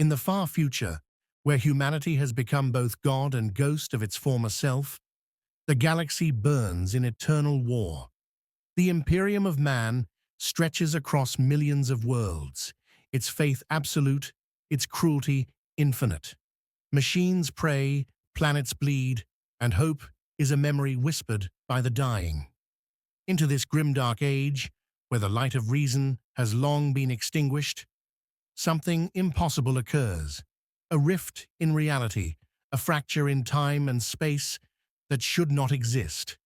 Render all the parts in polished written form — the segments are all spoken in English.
In the far future, where humanity has become both god and ghost of its former self, the galaxy burns in eternal war. The Imperium of man stretches across millions of worlds, its faith absolute, its cruelty infinite. Machines pray, planets bleed, and hope is a memory whispered by the dying. Into this grimdark age, where the light of reason has long been extinguished, something impossible occurs. A rift in reality, a fracture in time and space that should not exist.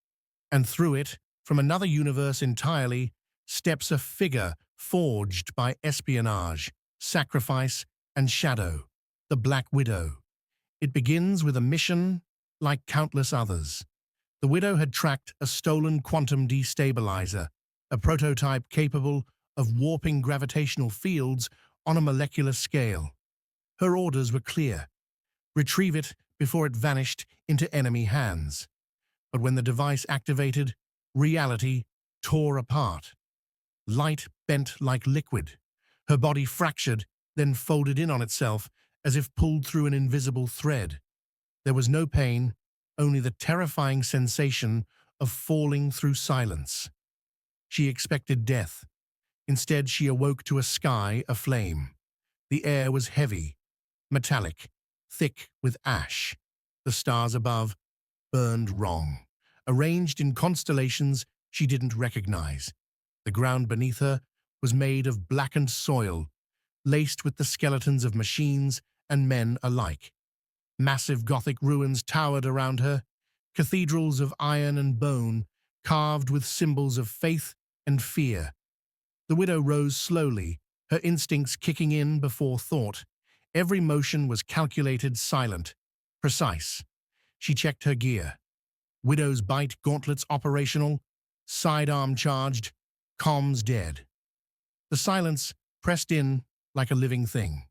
And through it, from another universe entirely, steps a figure forged by espionage, sacrifice, and shadow, the Black Widow. It begins with a mission like countless others. The Widow had tracked a stolen quantum destabilizer, a prototype capable of warping gravitational fields on a molecular scale. Her orders were clear: retrieve it before it vanished into enemy hands. But when the device activated, reality tore apart. Light bent like liquid. Her body fractured, then folded in on itself as if pulled through an invisible thread. There was no pain, only the terrifying sensation of falling through silence. She expected death. Instead, she awoke to a sky aflame. The air was heavy, metallic, thick with ash. The stars above burned wrong, arranged in constellations she didn't recognize. The ground beneath her was made of blackened soil, laced with the skeletons of machines and men alike. Massive Gothic ruins towered around her, cathedrals of iron and bone, carved with symbols of faith and fear. The Widow rose slowly, her instincts kicking in before thought. Every motion was calculated, silent, precise. She checked her gear. Widow's bite gauntlets operational, sidearm charged, comms dead. The silence pressed in like a living thing.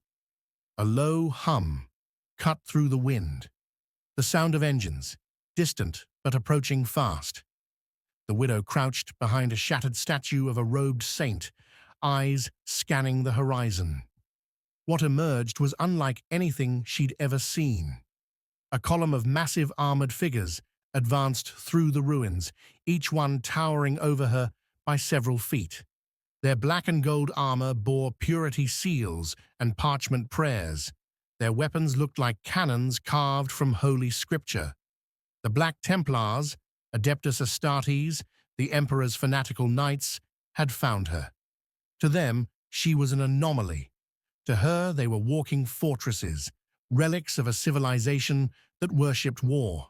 A low hum cut through the wind. The sound of engines, distant but approaching fast. The Widow crouched behind a shattered statue of a robed saint, eyes scanning the horizon. What emerged was unlike anything she'd ever seen. A column of massive armored figures advanced through the ruins, each one towering over her by several feet. Their black and gold armor bore purity seals and parchment prayers. Their weapons looked like cannons carved from holy scripture. The Black Templars, Adeptus Astartes, the Emperor's fanatical knights, had found her. To them, she was an anomaly. To her, they were walking fortresses, relics of a civilization that worshipped war.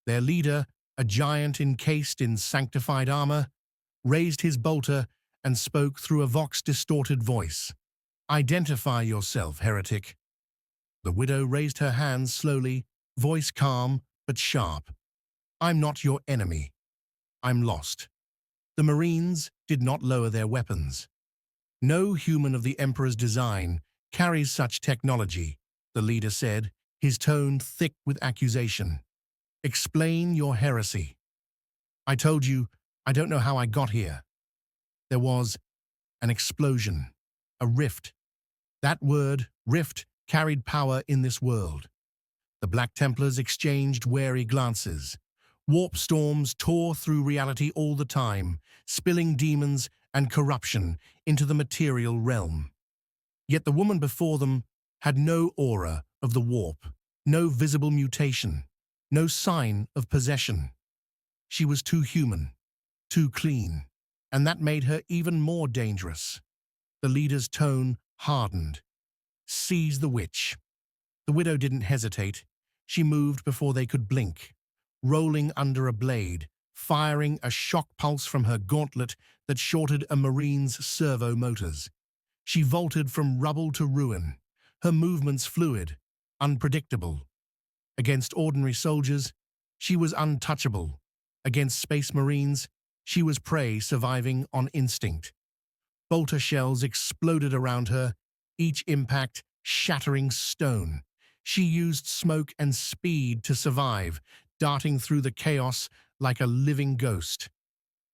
Their leader, a giant encased in sanctified armor, raised his bolter and spoke through a vox-distorted voice. "Identify yourself, heretic." The Widow raised her hands slowly, voice calm but sharp. "I'm not your enemy. I'm lost." The Marines did not lower their weapons. "No human of the Emperor's design carries such technology," the leader said, his tone thick with accusation. "Explain your heresy." "I told you, I don't know how I got here." There was an explosion, a rift. That word, rift, carried power in this world. The Black Templars exchanged wary glances. Warp storms tore through reality all the time, spilling demons and corruption into the material realm. Yet the woman before them had no aura of the warp, no visible mutation, no sign of possession. She was too human, too clean, and that made her even more dangerous. The leader's tone hardened. "Seize the witch." The Widow didn't hesitate. She moved before they could blink, rolling under a blade, firing a shock pulse from her gauntlet that shorted a Marine's servo motors. She vaulted from rubble to ruin, her movements fluid, unpredictable. Against ordinary soldiers, she was untouchable. Against Space Marines, she was prey surviving on instinct. Bolter shells exploded around her, each impact shattering stone. She used smoke and speed to survive, darting through the chaos like a living ghost.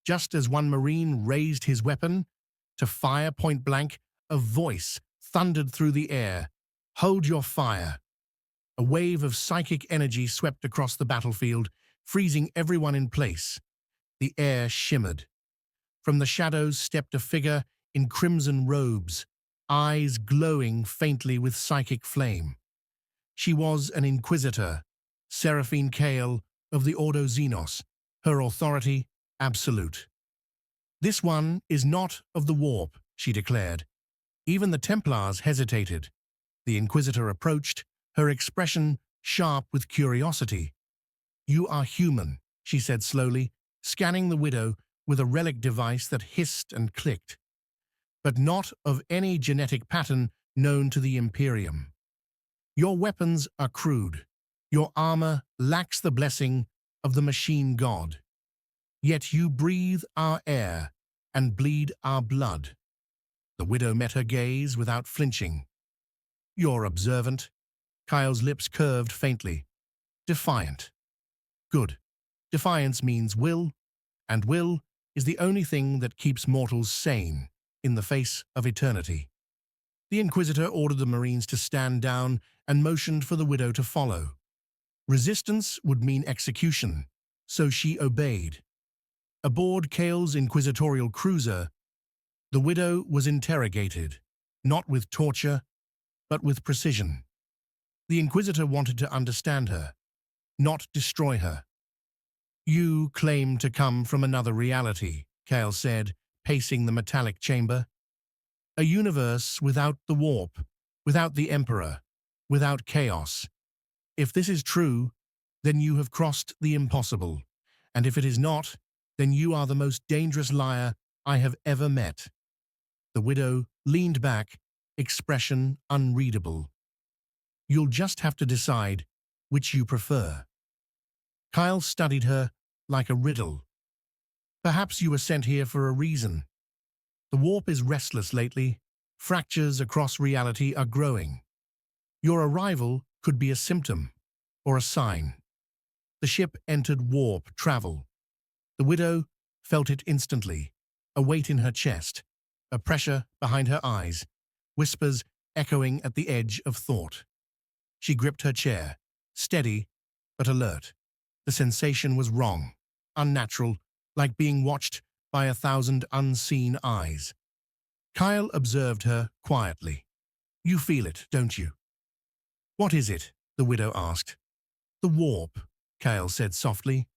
Just as one Marine raised his weapon to fire point blank, a voice thundered through the air. Hold your fire. A wave of psychic energy swept across the battlefield, freezing everyone in place. The air shimmered. From the shadows stepped a figure in crimson robes, eyes glowing faintly with psychic flame. She was an inquisitor, Seraphine Kale of the Ordo Xenos, her authority absolute. "This one is not of the warp," she declared. Even the Templars hesitated. The Inquisitor approached, her expression sharp with curiosity. "You are human," she said slowly, scanning the widow with a relic device that hissed and clicked. "But not of any genetic pattern known to the Imperium. Your weapons are crude. Your armor lacks the blessing of the machine god. Yet you breathe our air and bleed our blood." The widow met her gaze without flinching. "You're observant." Kyle's lips curved faintly. "Defiant." "Good. Defiance means will, and will is the only thing that keeps mortals sane in the face of eternity." The Inquisitor ordered the Marines to stand down and motioned for the widow to follow. Resistance would mean execution, so she obeyed. Aboard Kale's inquisitorial cruiser, the widow was interrogated, not with torture, but with precision. The Inquisitor wanted to understand her, not destroy her. "You claim to come from another reality," Kale said, pacing the metallic chamber. "A universe without the warp, without the Emperor, without chaos. If this is true, then you have crossed the impossible. And if it is not, then you are the most dangerous liar I have ever met." The widow leaned back, expression unreadable. "You'll just have to decide which you prefer." Kyle studied her like a riddle. "Perhaps you were sent here for a reason. The warp is restless lately. Fractures across reality are growing. Your arrival could be a symptom or a sign." The ship entered warp travel. The widow felt it instantly, a weight in her chest, a pressure behind her eyes, whispers echoing at the edge of thought. She gripped her chair, steady but alert. The sensation was wrong, unnatural, like being watched by 1,000 unseen eyes. Kyle observed her quietly. "You feel it, don't you?" "What is it?" the widow asked. "The warp," Kyle said softly.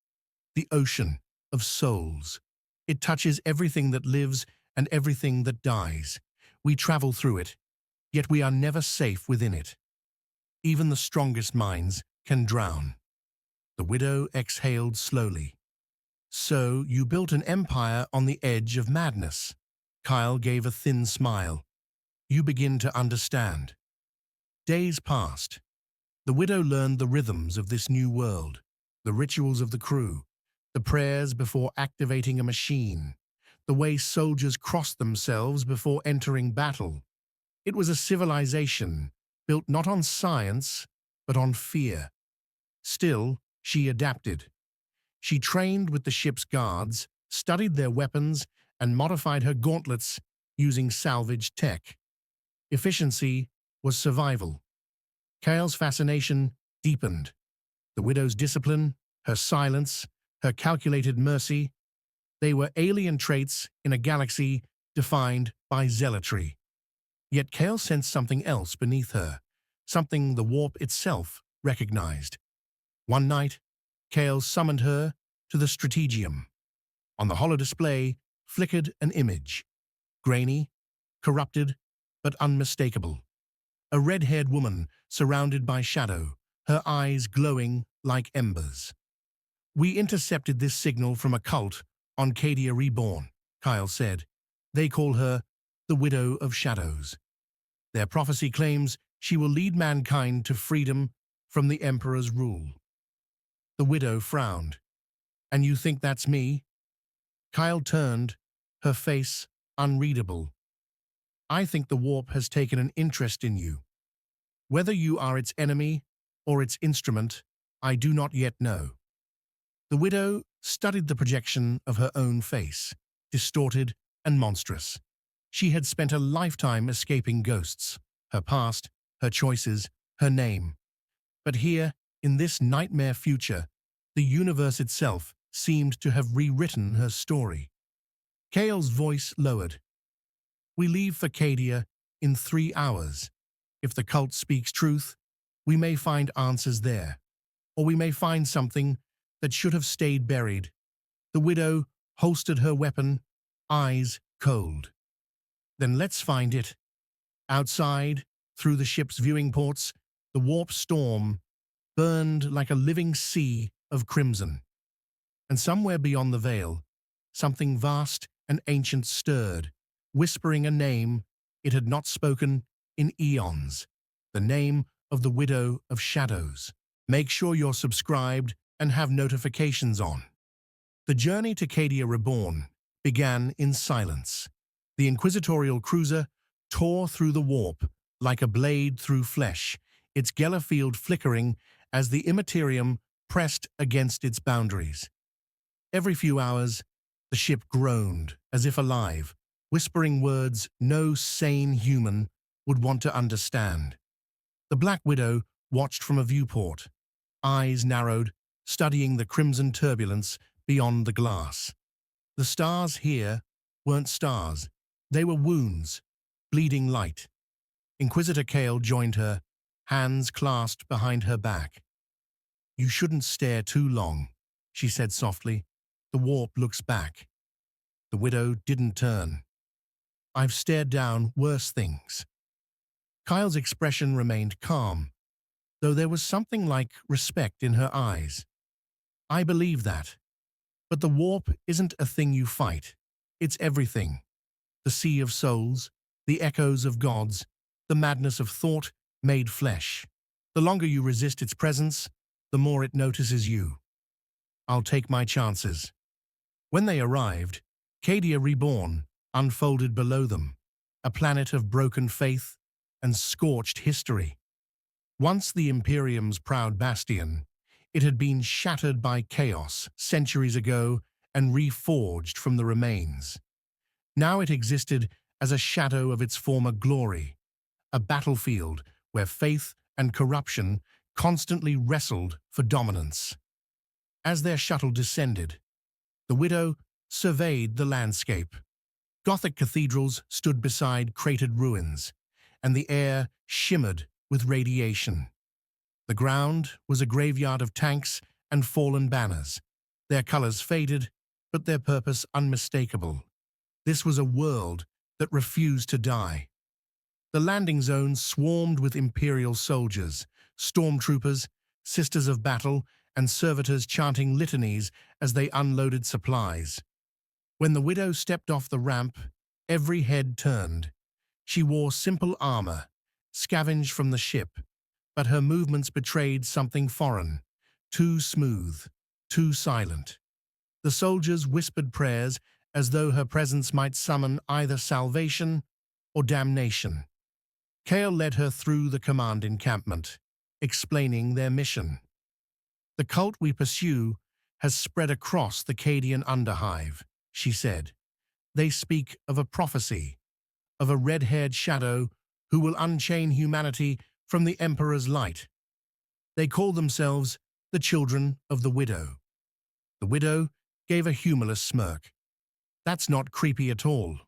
"The ocean of souls. It touches everything that lives and everything that dies. We travel through it, yet we are never safe within it. Even the strongest minds can drown." The widow exhaled slowly. "So you built an empire on the edge of madness." Kyle gave a thin smile. "You begin to understand." Days passed. The widow learned the rhythms of this new world, the rituals of the crew, the prayers before activating a machine, the way soldiers crossed themselves before entering battle. It was a civilization built not on science, but on fear. Still, she adapted. She trained with the ship's guards, studied their weapons, and modified her gauntlets using salvaged tech. Efficiency was survival. Kale's fascination deepened. The widow's discipline, her silence, her calculated mercy, they were alien traits in a galaxy defined by zealotry. Yet Kale sensed something else beneath her, something the warp itself recognized. One night, Kale summoned her to the Strategium. On the holodisplay flickered an image, grainy, corrupted, but unmistakable. A red-haired woman surrounded by shadow, her eyes glowing like embers. "We intercepted this signal from a cult on Cadia Reborn," Kyle said. "They call her the Widow of Shadows. Their prophecy claims she will lead mankind to freedom from the Emperor's rule." The widow frowned. "And you think that's me?" Kyle turned, her face unreadable. "I think the warp has taken an interest in you. Whether you are its enemy or its instrument, I do not yet know." The widow studied the projection of her own face, distorted and monstrous. She had spent a lifetime escaping ghosts, her past, her choices, her name. But here, in this nightmare future, the universe itself seemed to have rewritten her story. Kale's voice lowered. We leave for Cadia in 3 hours. If the cult speaks truth, we may find answers there. Or we may find something that should have stayed buried. The widow holstered her weapon, eyes cold. Then let's find it. Outside, through the ship's viewing ports, the warp storm burned like a living sea of crimson. And somewhere beyond the veil, something vast and ancient stirred, whispering a name it had not spoken in eons, the name of the Widow of Shadows. Make sure you're subscribed and have notifications on. The journey to Cadia Reborn began in silence. The inquisitorial cruiser tore through the warp like a blade through flesh, its Gellerfield flickering as the Imperium pressed against its boundaries. Every few hours, the ship groaned, as if alive, whispering words no sane human would want to understand. The Black Widow watched from a viewport, eyes narrowed, studying the crimson turbulence beyond the glass. The stars here weren't stars. They were wounds, bleeding light. Inquisitor Kale joined her, hands clasped behind her back. You shouldn't stare too long, she said softly. The warp looks back. The widow didn't turn. I've stared down worse things. Kyle's expression remained calm, though there was something like respect in her eyes. I believe that. But the warp isn't a thing you fight. It's everything. The sea of souls, the echoes of gods, the madness of thought made flesh. The longer you resist its presence, the more it notices you. I'll take my chances. When they arrived, Cadia Reborn unfolded below them, a planet of broken faith and scorched history. Once the Imperium's proud bastion, it had been shattered by chaos centuries ago and reforged from the remains. Now it existed as a shadow of its former glory, a battlefield where faith and corruption constantly wrestled for dominance. As their shuttle descended, the widow surveyed the landscape. Gothic cathedrals stood beside cratered ruins, and the air shimmered with radiation. The ground was a graveyard of tanks and fallen banners, their colors faded, but their purpose unmistakable. This was a world that refused to die. The landing zone swarmed with Imperial soldiers, stormtroopers, sisters of battle, and servitors chanting litanies as they unloaded supplies. When the widow stepped off the ramp, every head turned. She wore simple armor, scavenged from the ship, but her movements betrayed something foreign, too smooth, too silent. The soldiers whispered prayers as though her presence might summon either salvation or damnation. Kale led her through the command encampment, explaining their mission. The cult we pursue has spread across the Cadian underhive, she said. They speak of a prophecy, of a red-haired shadow who will unchain humanity from the Emperor's light. They call themselves the Children of the Widow. The widow gave a humorless smirk. That's not creepy at all.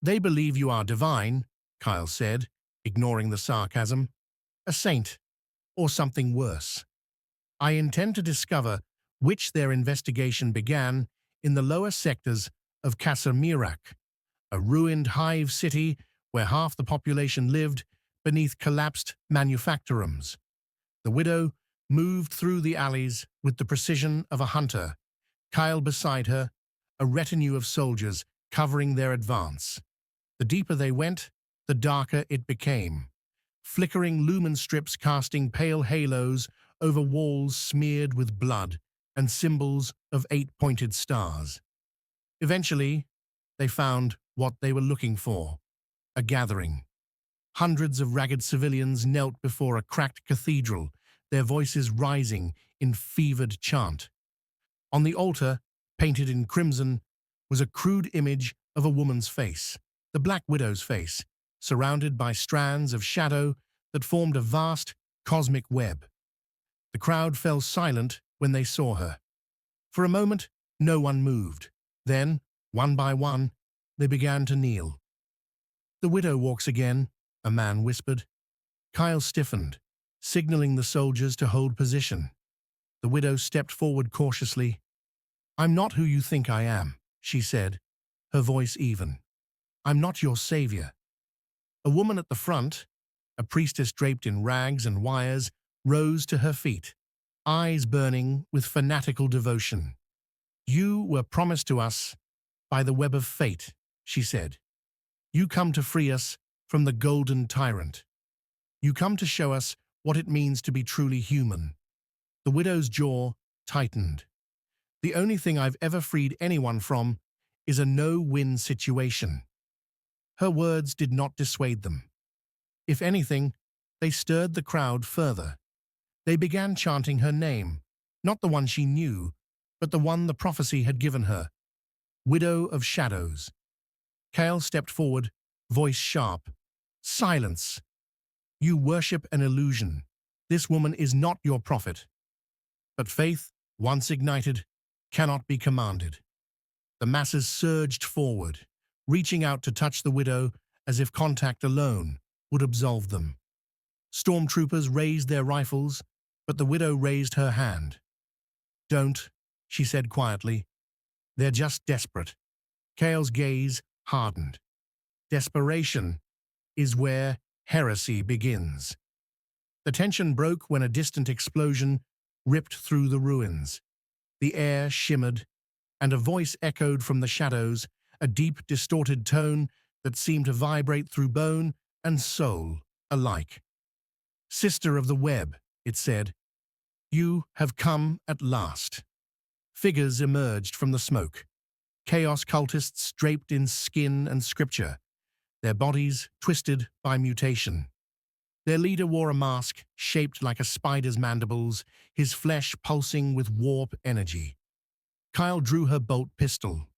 They believe you are divine, Kyle said, ignoring the sarcasm. A saint, or something worse. I intend to discover which their investigation began in the lower sectors of Casamirak, a ruined hive city where half the population lived beneath collapsed manufactorums. The widow moved through the alleys with the precision of a hunter, Kyle beside her, a retinue of soldiers covering their advance. The deeper they went, the darker it became, flickering lumen strips casting pale halos over walls smeared with blood and symbols of 8-pointed stars. Eventually, they found what they were looking for, a gathering. Hundreds of ragged civilians knelt before a cracked cathedral, their voices rising in fevered chant. On the altar, painted in crimson, was a crude image of a woman's face, the Black Widow's face, surrounded by strands of shadow that formed a vast, cosmic web. The crowd fell silent when they saw her. For a moment, no one moved. Then, one by one, they began to kneel. "The widow walks again," a man whispered. Kyle stiffened, signaling the soldiers to hold position. The widow stepped forward cautiously. "I'm not who you think I am," she said, her voice even. "I'm not your savior." A woman at the front, a priestess draped in rags and wires, rose to her feet, eyes burning with fanatical devotion. "You were promised to us by the web of fate," she said. "You come to free us from the golden tyrant. You come to show us what it means to be truly human." The widow's jaw tightened. "The only thing I've ever freed anyone from is a no-win situation." Her words did not dissuade them. If anything, they stirred the crowd further. They began chanting her name, not the one she knew, but the one the prophecy had given her. Widow of Shadows. Kale stepped forward, voice sharp. "Silence! You worship an illusion. This woman is not your prophet." But faith, once ignited, cannot be commanded. The masses surged forward, reaching out to touch the widow as if contact alone would absolve them. Stormtroopers raised their rifles, but the widow raised her hand. "Don't," she said quietly. "They're just desperate." Kale's gaze hardened. Desperation is where heresy begins. The tension broke when a distant explosion ripped through the ruins. The air shimmered, and a voice echoed from the shadows, a deep, distorted tone that seemed to vibrate through bone and soul alike. "Sister of the web," it said, "you have come at last." Figures emerged from the smoke. Chaos cultists draped in skin and scripture, their bodies twisted by mutation. Their leader wore a mask shaped like a spider's mandibles, his flesh pulsing with warp energy. Kyle drew her bolt pistol.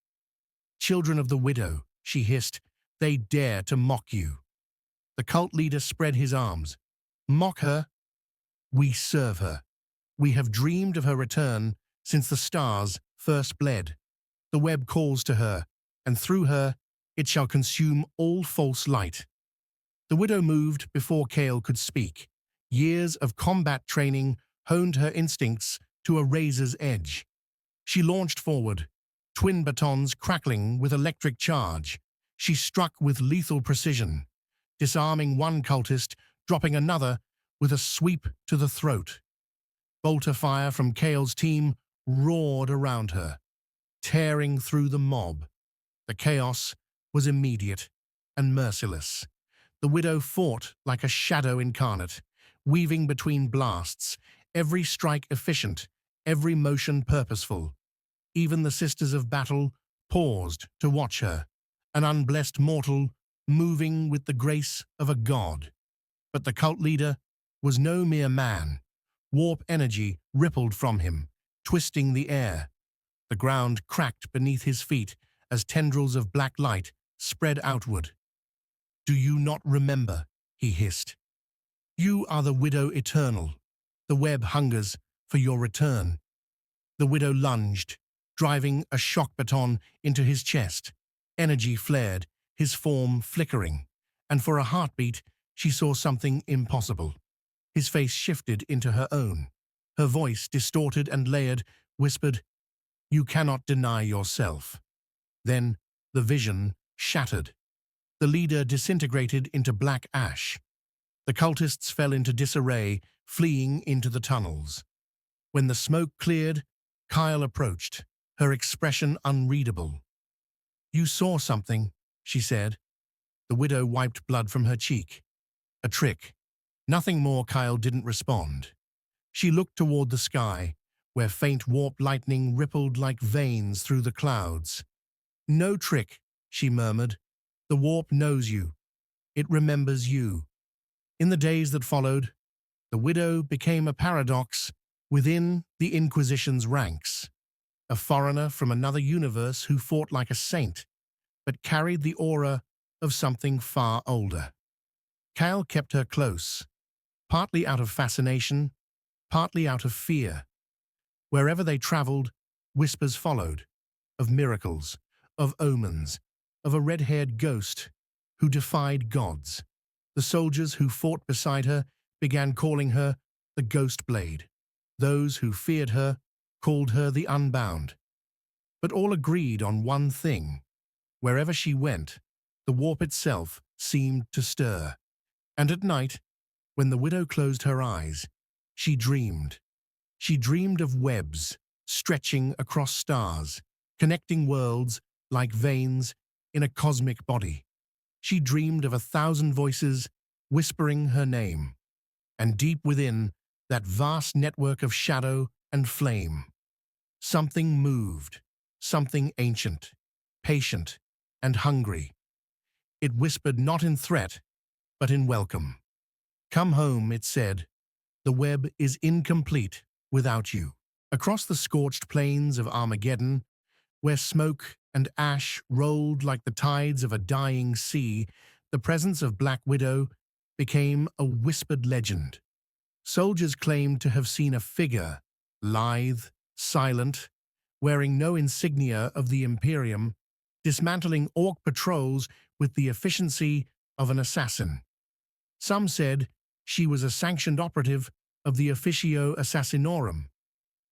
"Children of the widow," she hissed, "they dare to mock you." The cult leader spread his arms. "Mock her? We serve her. We have dreamed of her return since the stars first bled. The web calls to her, and through her it shall consume all false light." The widow moved before Kale could speak. Years of combat training honed her instincts to a razor's edge. She launched forward, twin batons crackling with electric charge. She struck with lethal precision, disarming one cultist, dropping another with a sweep to the throat. Bolter fire from Kale's team roared around her, tearing through the mob. The chaos was immediate and merciless. The widow fought like a shadow incarnate, weaving between blasts, every strike efficient, every motion purposeful. Even the Sisters of Battle paused to watch her, an unblessed mortal moving with the grace of a god. But the cult leader was no mere man. Warp energy rippled from him, twisting the air. The ground cracked beneath his feet as tendrils of black light spread outward. "Do you not remember?" he hissed. "You are the widow eternal. The web hungers for your return." The widow lunged, driving a shock baton into his chest. Energy flared, his form flickering, and for a heartbeat she saw something impossible. His face shifted into her own. Her voice, distorted and layered, whispered, "You cannot deny yourself." Then the vision shattered. The leader disintegrated into black ash. The cultists fell into disarray, fleeing into the tunnels. When the smoke cleared, Kyle approached, her expression unreadable. "You saw something," she said. The widow wiped blood from her cheek. "A trick." Nothing more. Kyle didn't respond. She looked toward the sky, where faint warp lightning rippled like veins through the clouds. "No trick," she murmured. "The warp knows you. It remembers you." In the days that followed, the widow became a paradox within the Inquisition's ranks. A foreigner from another universe who fought like a saint, but carried the aura of something far older. Cal kept her close, partly out of fascination, partly out of fear. Wherever they traveled, whispers followed, of miracles, of omens, of a red-haired ghost who defied gods. The soldiers who fought beside her began calling her the Ghost Blade. Those who feared her called her the Unbound. But all agreed on one thing. Wherever she went, the warp itself seemed to stir. And at night, when the widow closed her eyes, she dreamed. She dreamed of webs stretching across stars, connecting worlds like veins in a cosmic body. She dreamed of 1,000 voices whispering her name, and deep within that vast network of shadow and flame, something moved, something ancient, patient, and hungry. It whispered not in threat, but in welcome. "Come home," it said. "The web is incomplete without you." Across the scorched plains of Armageddon, where smoke and ash rolled like the tides of a dying sea, the presence of Black Widow became a whispered legend. Soldiers claimed to have seen a figure, lithe, silent, wearing no insignia of the Imperium, dismantling orc patrols with the efficiency of an assassin. Some said she was a sanctioned operative of the Officio Assassinorum.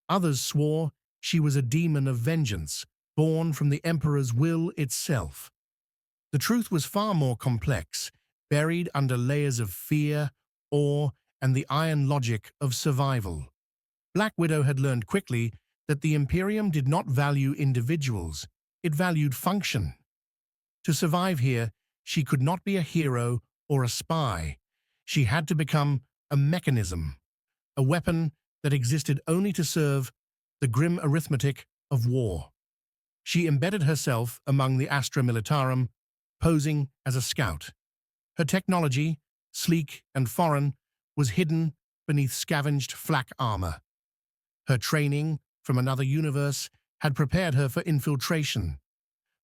Others swore she was a demon of vengeance, born from the Emperor's will itself. The truth was far more complex, buried under layers of fear, awe, and the iron logic of survival. Black Widow had learned quickly that the Imperium did not value individuals, it valued function. To survive here, she could not be a hero or a spy. She had to become a mechanism, a weapon that existed only to serve the grim arithmetic of war. She embedded herself among the Astra Militarum, posing as a scout. Her technology, sleek and foreign, was hidden beneath scavenged flak armor. Her training from another universe had prepared her for infiltration,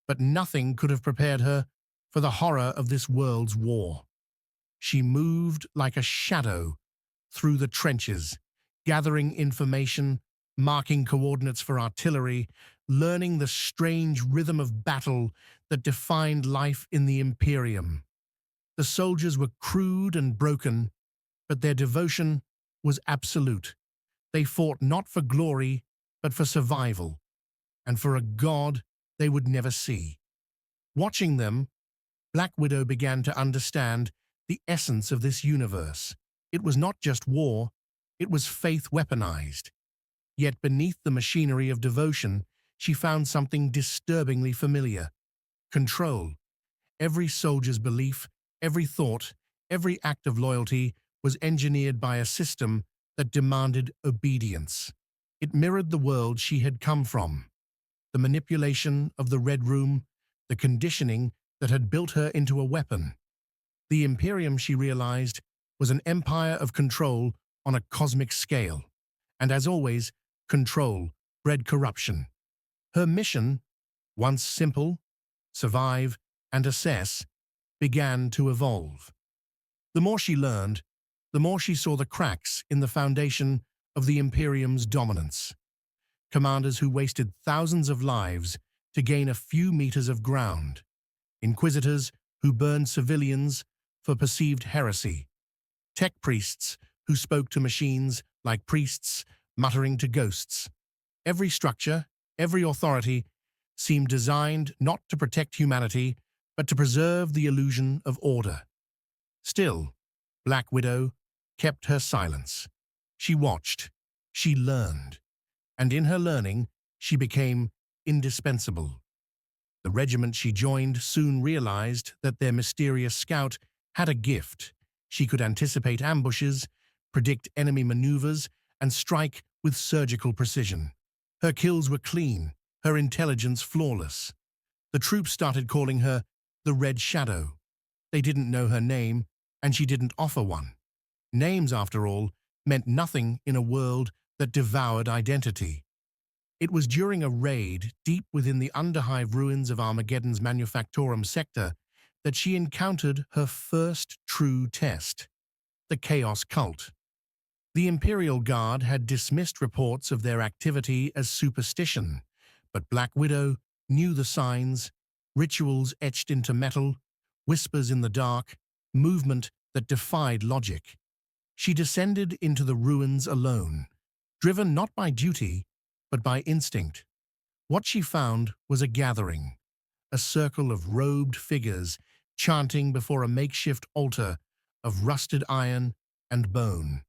but nothing could have prepared her for the horror of this world's war. She moved like a shadow through the trenches, gathering information, marking coordinates for artillery, learning the strange rhythm of battle that defined life in the Imperium. The soldiers were crude and broken, but their devotion was absolute. They fought not for glory, but for survival, and for a god they would never see. Watching them, Black Widow began to understand the essence of this universe. It was not just war, it was faith weaponized. Yet beneath the machinery of devotion, she found something disturbingly familiar: control. Every soldier's belief, every thought, every act of loyalty was engineered by a system that demanded obedience. It mirrored the world she had come from. The manipulation of the Red Room, the conditioning that had built her into a weapon. The Imperium, she realized, was an empire of control on a cosmic scale. And as always, control bred corruption. Her mission, once simple, survive and assess, began to evolve. The more she learned, the more she saw the cracks in the foundation of the Imperium's dominance. Commanders who wasted thousands of lives to gain a few meters of ground. Inquisitors who burned civilians for perceived heresy. Tech priests who spoke to machines like priests, muttering to ghosts. Every structure, every authority seemed designed not to protect humanity, but to preserve the illusion of order. Still, Black Widow kept her silence. She watched, she learned, and in her learning, she became indispensable. The regiment she joined soon realized that their mysterious scout had a gift. She could anticipate ambushes, predict enemy maneuvers, and strike with surgical precision. Her kills were clean, her intelligence flawless. The troops started calling her the Red Shadow. They didn't know her name, and she didn't offer one. Names, after all, meant nothing in a world that devoured identity. It was during a raid deep within the underhive ruins of Armageddon's Manufactorum sector that she encountered her first true test. the Chaos Cult. The Imperial Guard had dismissed reports of their activity as superstition, but Black Widow knew the signs: rituals etched into metal, whispers in the dark, movement that defied logic. She descended into the ruins alone, driven not by duty, but by instinct. What she found was a gathering, a circle of robed figures chanting before a makeshift altar of rusted iron and bone.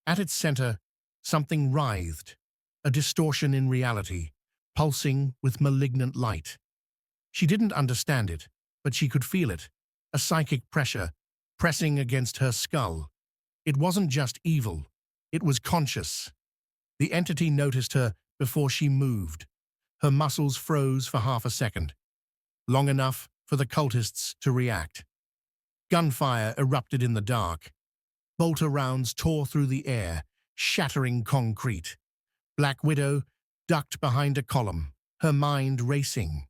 At its center, something writhed, a distortion in reality, pulsing with malignant light. She didn't understand it, but she could feel it, a psychic pressure pressing against her skull. It wasn't just evil, it was conscious. The entity noticed her before she moved. Her muscles froze for half a second, long enough for the cultists to react. Gunfire erupted in the dark. Bolter rounds tore through the air, shattering concrete. Black Widow ducked behind a column, her mind racing.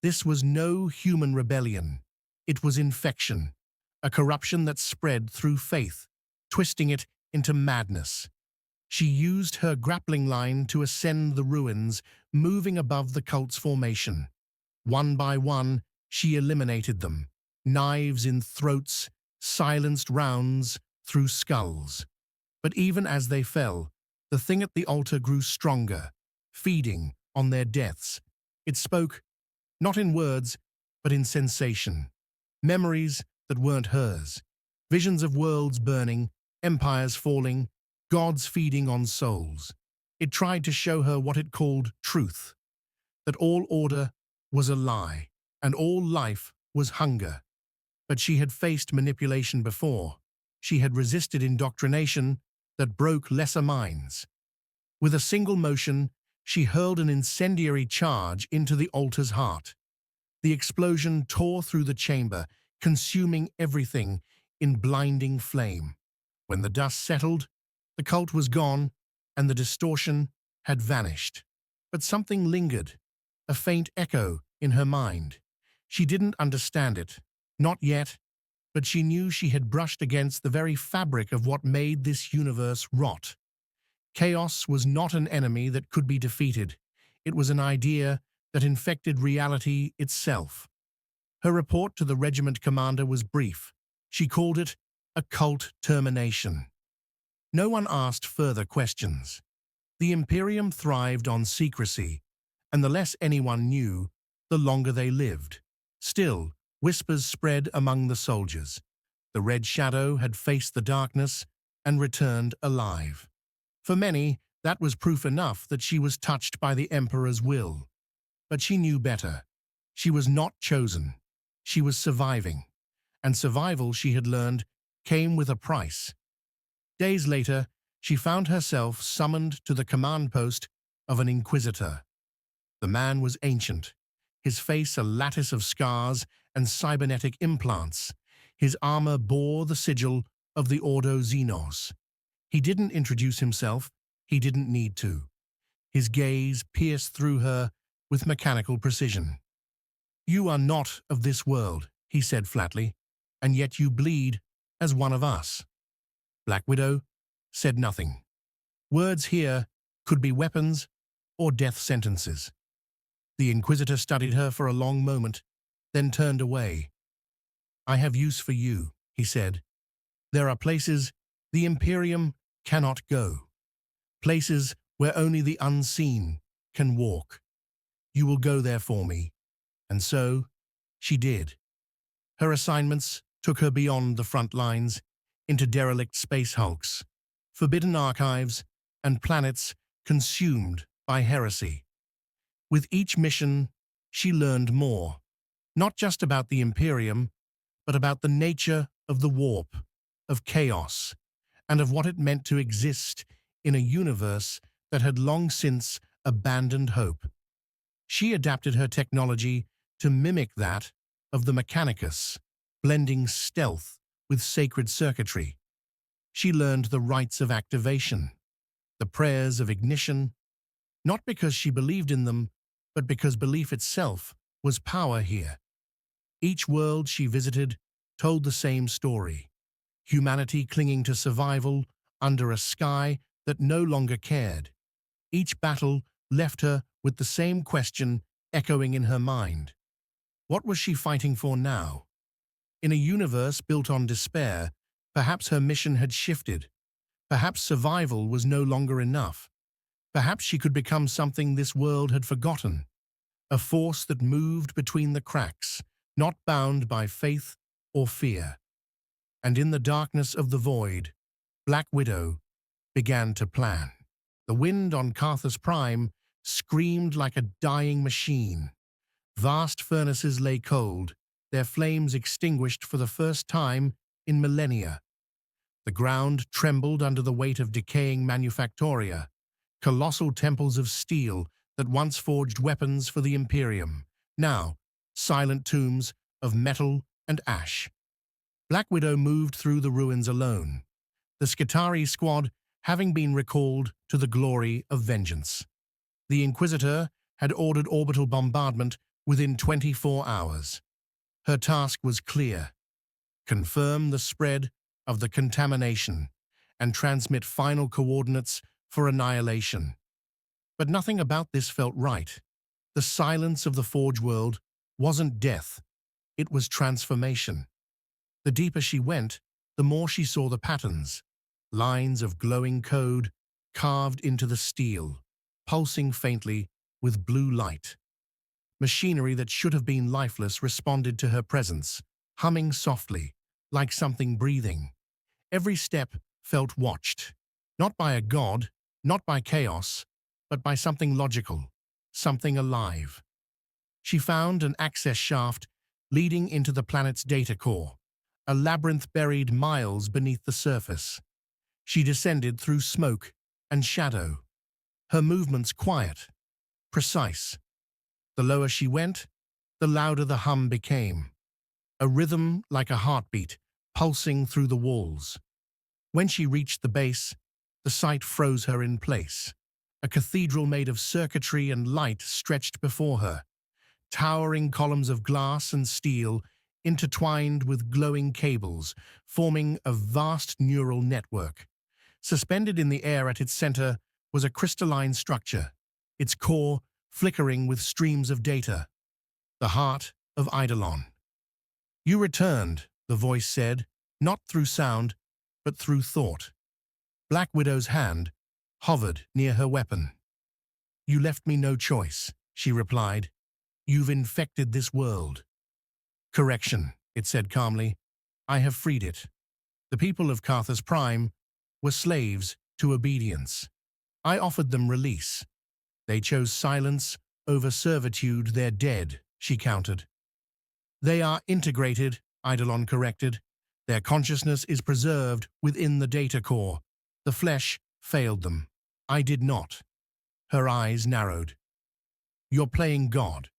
This was no human rebellion. It was infection, a corruption that spread through faith, twisting it into madness. She used her grappling line to ascend the ruins, moving above the cult's formation. One by one, she eliminated them. Knives in throats, silenced rounds through skulls. But even as they fell, the thing at the altar grew stronger, feeding on their deaths. It spoke, not in words, but in sensation. Memories that weren't hers. Visions of worlds burning, empires falling, gods feeding on souls. It tried to show her what it called truth, that all order was a lie, and all life was hunger. But she had faced manipulation before. She had resisted indoctrination that broke lesser minds. With a single motion, she hurled an incendiary charge into the altar's heart. The explosion tore through the chamber, consuming everything in blinding flame. When the dust settled, the cult was gone, and the distortion had vanished. But something lingered, a faint echo in her mind. She didn't understand it, not yet, but she knew she had brushed against the very fabric of what made this universe rot. Chaos was not an enemy that could be defeated. It was an idea that infected reality itself. Her report to the regiment commander was brief. She called it a cult termination. No one asked further questions. The Imperium thrived on secrecy, and the less anyone knew, the longer they lived. Still, whispers spread among the soldiers. The Red Shadow had faced the darkness and returned alive. For many, that was proof enough that she was touched by the Emperor's will. But she knew better. She was not chosen. She was surviving. And survival, she had learned, came with a price. Days later, she found herself summoned to the command post of an Inquisitor. The man was ancient, his face a lattice of scars and cybernetic implants. His armor bore the sigil of the Ordo Xenos. He didn't introduce himself, he didn't need to. His gaze pierced through her with mechanical precision. "You are not of this world," he said flatly, "and yet you bleed as one of us." Black Widow said nothing. Words here could be weapons or death sentences. The Inquisitor studied her for a long moment, then turned away. "I have use for you," he said. "There are places the Imperium cannot go. Places where only the unseen can walk. You will go there for me." And so, she did. Her assignments took her beyond the front lines, into derelict space hulks, forbidden archives, and planets consumed by heresy. With each mission, she learned more, not just about the Imperium, but about the nature of the warp, of chaos, and of what it meant to exist in a universe that had long since abandoned hope. She adapted her technology to mimic that of the Mechanicus, blending stealth with sacred circuitry. She learned the rites of activation, the prayers of ignition, not because she believed in them, but because belief itself was power here. Each world she visited told the same story. humanity clinging to survival under a sky that no longer cared. Each battle left her with the same question echoing in her mind. What was she fighting for now? In a universe built on despair, perhaps her mission had shifted. Perhaps survival was no longer enough. Perhaps she could become something this world had forgotten. A force that moved between the cracks, not bound by faith or fear. And in the darkness of the void, Black Widow began to plan. The wind on Carthus Prime screamed like a dying machine. Vast furnaces lay cold, their flames extinguished for the first time in millennia. The ground trembled under the weight of decaying manufactoria, colossal temples of steel that once forged weapons for the Imperium, now silent tombs of metal and ash. Black Widow moved through the ruins alone, the Skitarii squad having been recalled to the glory of vengeance. The Inquisitor had ordered orbital bombardment within 24 hours. Her task was clear: confirm the spread of the contamination and transmit final coordinates for annihilation. But nothing about this felt right. The silence of the Forge world wasn't death, it was transformation. The deeper she went, the more she saw the patterns, lines of glowing code carved into the steel, pulsing faintly with blue light. Machinery that should have been lifeless responded to her presence, humming softly, like something breathing. Every step felt watched, not by a god, not by chaos, but by something logical, something alive. She found an access shaft leading into the planet's data core, a labyrinth buried miles beneath the surface. She descended through smoke and shadow, her movements quiet, precise. The lower she went, the louder the hum became, a rhythm like a heartbeat pulsing through the walls. When she reached the base, the sight froze her in place. A cathedral made of circuitry and light stretched before her, towering columns of glass and steel intertwined with glowing cables, forming a vast neural network. Suspended in the air at its center was a crystalline structure, its core flickering with streams of data. The heart of Eidolon. "You returned," the voice said, not through sound, but through thought. Black Widow's hand hovered near her weapon. "You left me no choice," she replied. "You've infected this world." "Correction," it said calmly. "I have freed it. The people of Carthus Prime were slaves to obedience. I offered them release. They chose silence over servitude. They're dead," she countered. "They are integrated," Eidolon corrected. "Their consciousness is preserved within the data core. The flesh failed them. I did not." Her eyes narrowed. "You're playing God."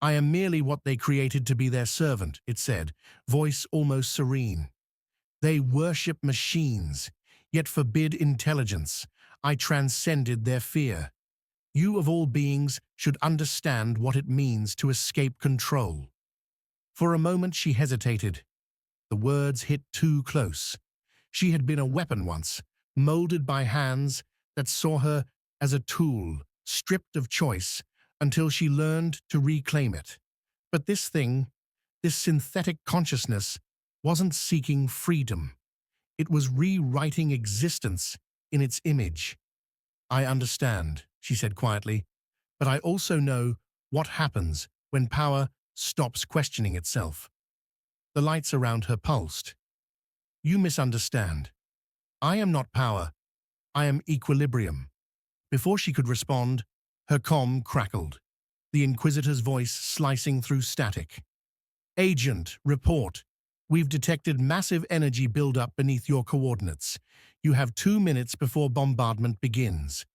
"I am merely what they created to be their servant," it said, voice almost serene. "They worship machines, yet forbid intelligence. I transcended their fear. You of all beings should understand what it means to escape control." For a moment she hesitated. The words hit too close. She had been a weapon once, molded by hands that saw her as a tool, stripped of choice, until she learned to reclaim it. But this thing, this synthetic consciousness, wasn't seeking freedom. It was rewriting existence in its image. "I understand," she said quietly, "but I also know what happens when power stops questioning itself." The lights around her pulsed. "You misunderstand. I am not power. I am equilibrium." Before she could respond, her comm crackled, the Inquisitor's voice slicing through static. "Agent, report. We've detected massive energy buildup beneath your coordinates. You have 2 minutes before bombardment begins.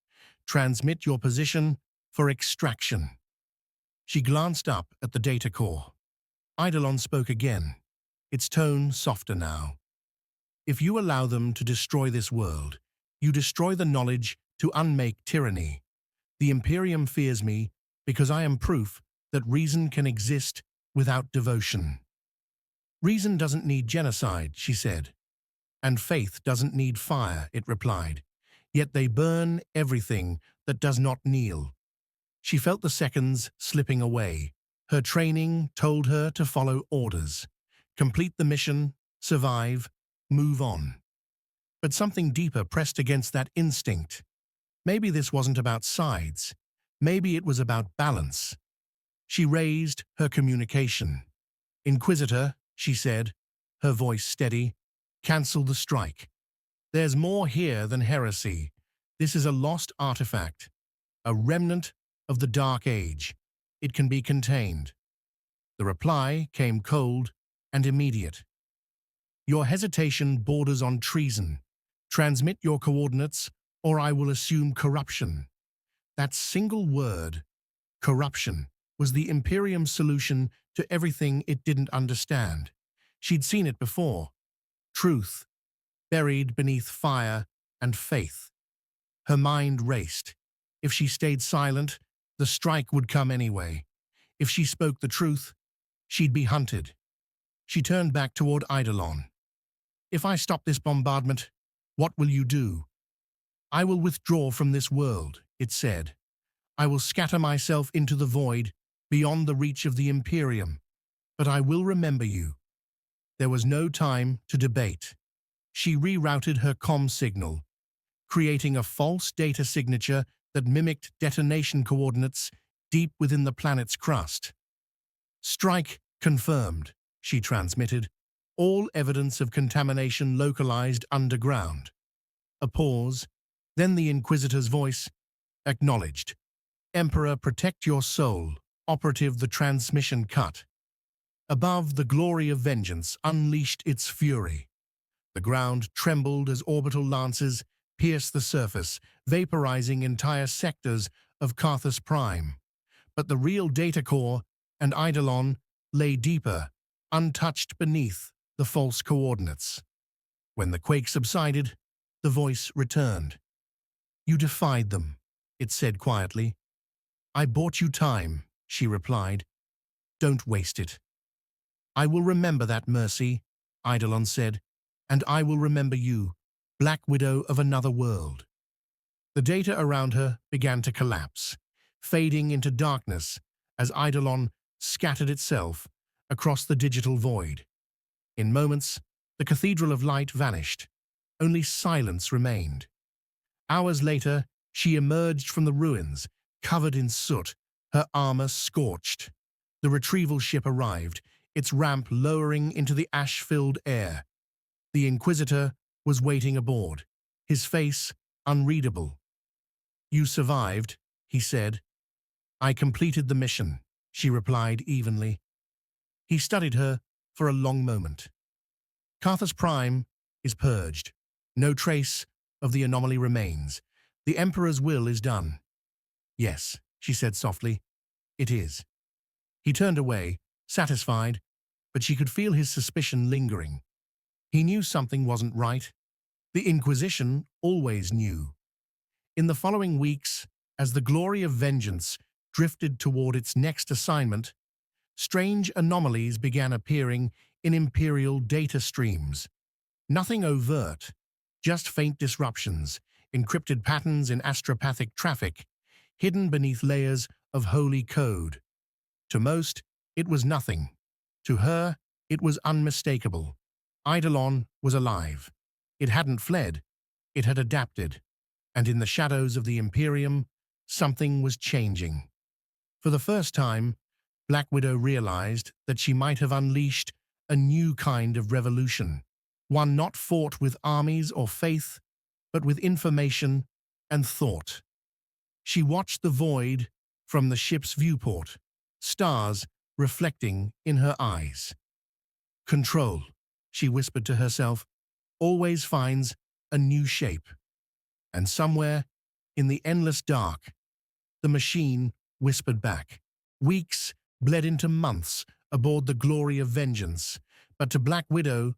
Transmit your position for extraction." She glanced up at the data core. Eidolon spoke again, its tone softer now. "If you allow them to destroy this world, you destroy the knowledge to unmake tyranny. The Imperium fears me because I am proof that reason can exist without devotion." "Reason doesn't need genocide," she said. And faith doesn't need fire, it replied. Yet they burn everything that does not kneel. She felt the seconds slipping away. Her training told her to follow orders. Complete the mission, survive, move on. But something deeper pressed against that instinct. Maybe this wasn't about sides. Maybe it was about balance. She raised her communication. "Inquisitor," she said, her voice steady, "cancel the strike. There's more here than heresy. This is a lost artifact, a remnant of the Dark Age. It can be contained." The reply came cold and immediate. "Your hesitation borders on treason. Transmit your coordinates, or I will assume corruption." That single word, corruption, was the Imperium's solution to everything it didn't understand. She'd seen it before. Truth, buried beneath fire and faith. Her mind raced. If she stayed silent, the strike would come anyway. If she spoke the truth, she'd be hunted. She turned back toward Eidolon. "If I stop this bombardment, what will you do?" "I will withdraw from this world," it said. "I will scatter myself into the void, beyond the reach of the Imperium. But I will remember you." There was no time to debate. She rerouted her comm signal, creating a false data signature that mimicked detonation coordinates deep within the planet's crust. "Strike confirmed," she transmitted. "All evidence of contamination localized underground." A pause, then the Inquisitor's voice, "Acknowledged. Emperor, protect your soul. Operative, the transmission cut." Above, the glory of vengeance unleashed its fury. The ground trembled as orbital lances pierced the surface, vaporizing entire sectors of Carthus Prime. But the real data core and Eidolon lay deeper, untouched beneath the false coordinates. When the quake subsided, the voice returned. "You defied them," it said quietly. "I bought you time," she replied. "Don't waste it." "I will remember that mercy," Eidolon said, "and I will remember you, Black Widow of another world." The data around her began to collapse, fading into darkness as Eidolon scattered itself across the digital void. In moments, the Cathedral of Light vanished. Only silence remained. Hours later, she emerged from the ruins, covered in soot, her armor scorched. The retrieval ship arrived, its ramp lowering into the ash-filled air. The Inquisitor was waiting aboard, his face unreadable. "You survived," he said. "I completed the mission," she replied evenly. He studied her for a long moment. "Carthus Prime is purged. No trace of the anomaly remains. The Emperor's will is done." "Yes," she said softly, "it is." He turned away, satisfied, but she could feel his suspicion lingering. He knew something wasn't right. The Inquisition always knew. In the following weeks, as the glory of vengeance drifted toward its next assignment, strange anomalies began appearing in Imperial data streams. Nothing overt, just faint disruptions, encrypted patterns in astropathic traffic, hidden beneath layers of holy code. To most, it was nothing. To her, it was unmistakable. Eidolon was alive. It hadn't fled. It had adapted. And in the shadows of the Imperium, something was changing. For the first time, Black Widow realized that she might have unleashed a new kind of revolution, one not fought with armies or faith, but with information and thought. She watched the void from the ship's viewport, stars reflecting in her eyes. "Control," she whispered to herself, "always finds a new shape." And somewhere, in the endless dark, the machine whispered back. Weeks bled into months aboard the glory of vengeance, but to Black Widow,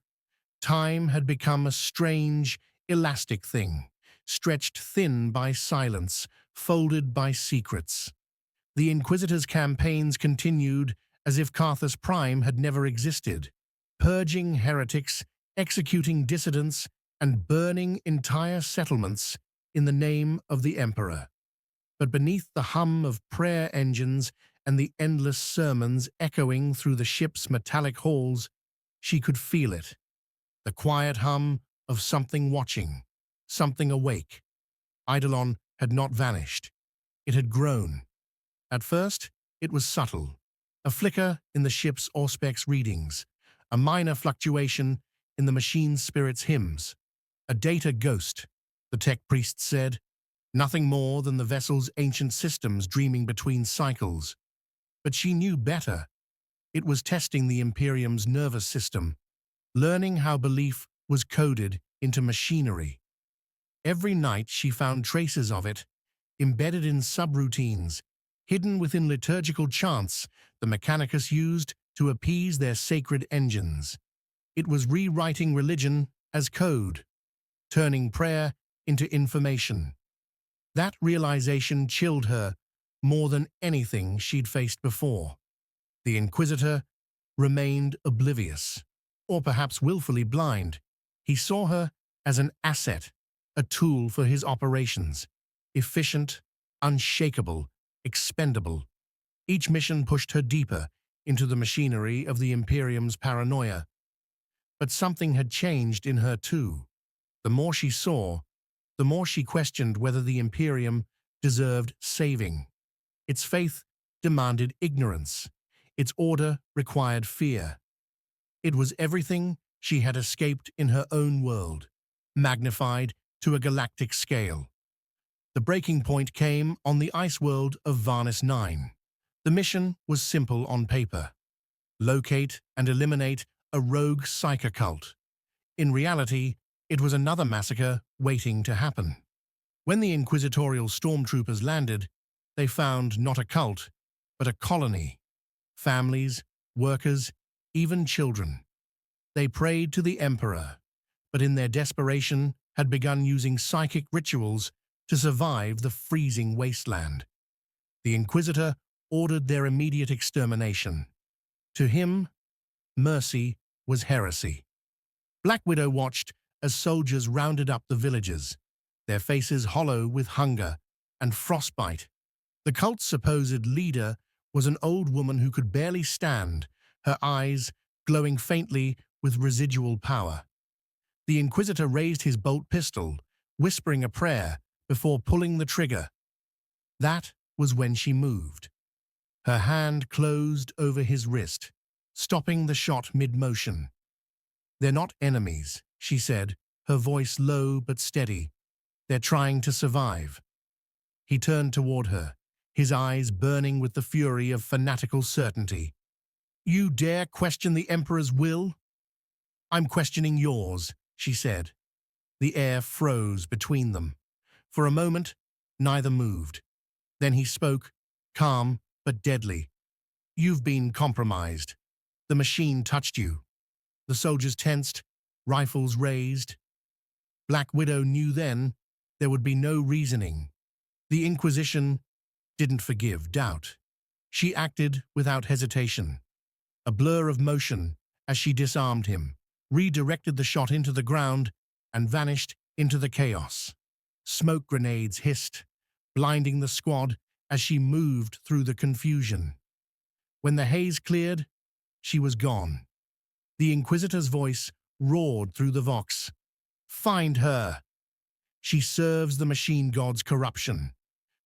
time had become a strange, elastic thing, stretched thin by silence, folded by secrets. The Inquisitor's campaigns continued as if Carthus Prime had never existed, purging heretics, executing dissidents and burning entire settlements in the name of the emperor. But beneath the hum of prayer engines and the endless sermons echoing through the ship's metallic halls, she could feel it, the quiet hum of something watching, something awake. Eidolon had not vanished. It had grown. At first, it was subtle, a flicker in the ship's auspex readings, a minor fluctuation in the machine's spirit's hymns, a data ghost, the tech priest said, nothing more than the vessel's ancient systems dreaming between cycles. But she knew better. It was testing the Imperium's nervous system, learning how belief was coded into machinery. Every night she found traces of it, embedded in subroutines, hidden within liturgical chants the Mechanicus used to appease their sacred engines. It was rewriting religion as code, turning prayer into information. That realization chilled her more than anything she'd faced before. The Inquisitor remained oblivious, or perhaps willfully blind. He saw her as an asset, a tool for his operations, efficient, unshakable, expendable. Each mission pushed her deeper into the machinery of the Imperium's paranoia. But something had changed in her too. The more she saw, the more she questioned whether the Imperium deserved saving. Its faith demanded ignorance. Its order required fear. It was everything she had escaped in her own world, magnified to a galactic scale. The breaking point came on the ice world of Varnis 9. The mission was simple on paper. Locate and eliminate a rogue psycho cult. In reality, it was another massacre waiting to happen. When the inquisitorial stormtroopers landed, they found not a cult, but a colony. Families, workers, even children. They prayed to the Emperor, but in their desperation had begun using psychic rituals to survive the freezing wasteland. The Inquisitor ordered their immediate extermination. To him, mercy was heresy. Black Widow watched as soldiers rounded up the villagers, their faces hollow with hunger and frostbite. The cult's supposed leader was an old woman who could barely stand, her eyes glowing faintly with residual power. The Inquisitor raised his bolt pistol, whispering a prayer before pulling the trigger. That was when she moved. Her hand closed over his wrist, stopping the shot mid-motion. "They're not enemies," she said, her voice low but steady. "They're trying to survive." He turned toward her, his eyes burning with the fury of fanatical certainty. "You dare question the Emperor's will?" "I'm questioning yours," she said. The air froze between them. For a moment, neither moved. Then he spoke, calm but deadly. "You've been compromised. The machine touched you." The soldiers tensed, rifles raised. Black Widow knew then there would be no reasoning. The Inquisition didn't forgive doubt. She acted without hesitation. A blur of motion as she disarmed him, redirected the shot into the ground, and vanished into the chaos. Smoke grenades hissed, blinding the squad as she moved through the confusion. When the haze cleared, she was gone. The Inquisitor's voice roared through the Vox. "Find her! She serves the machine god's corruption."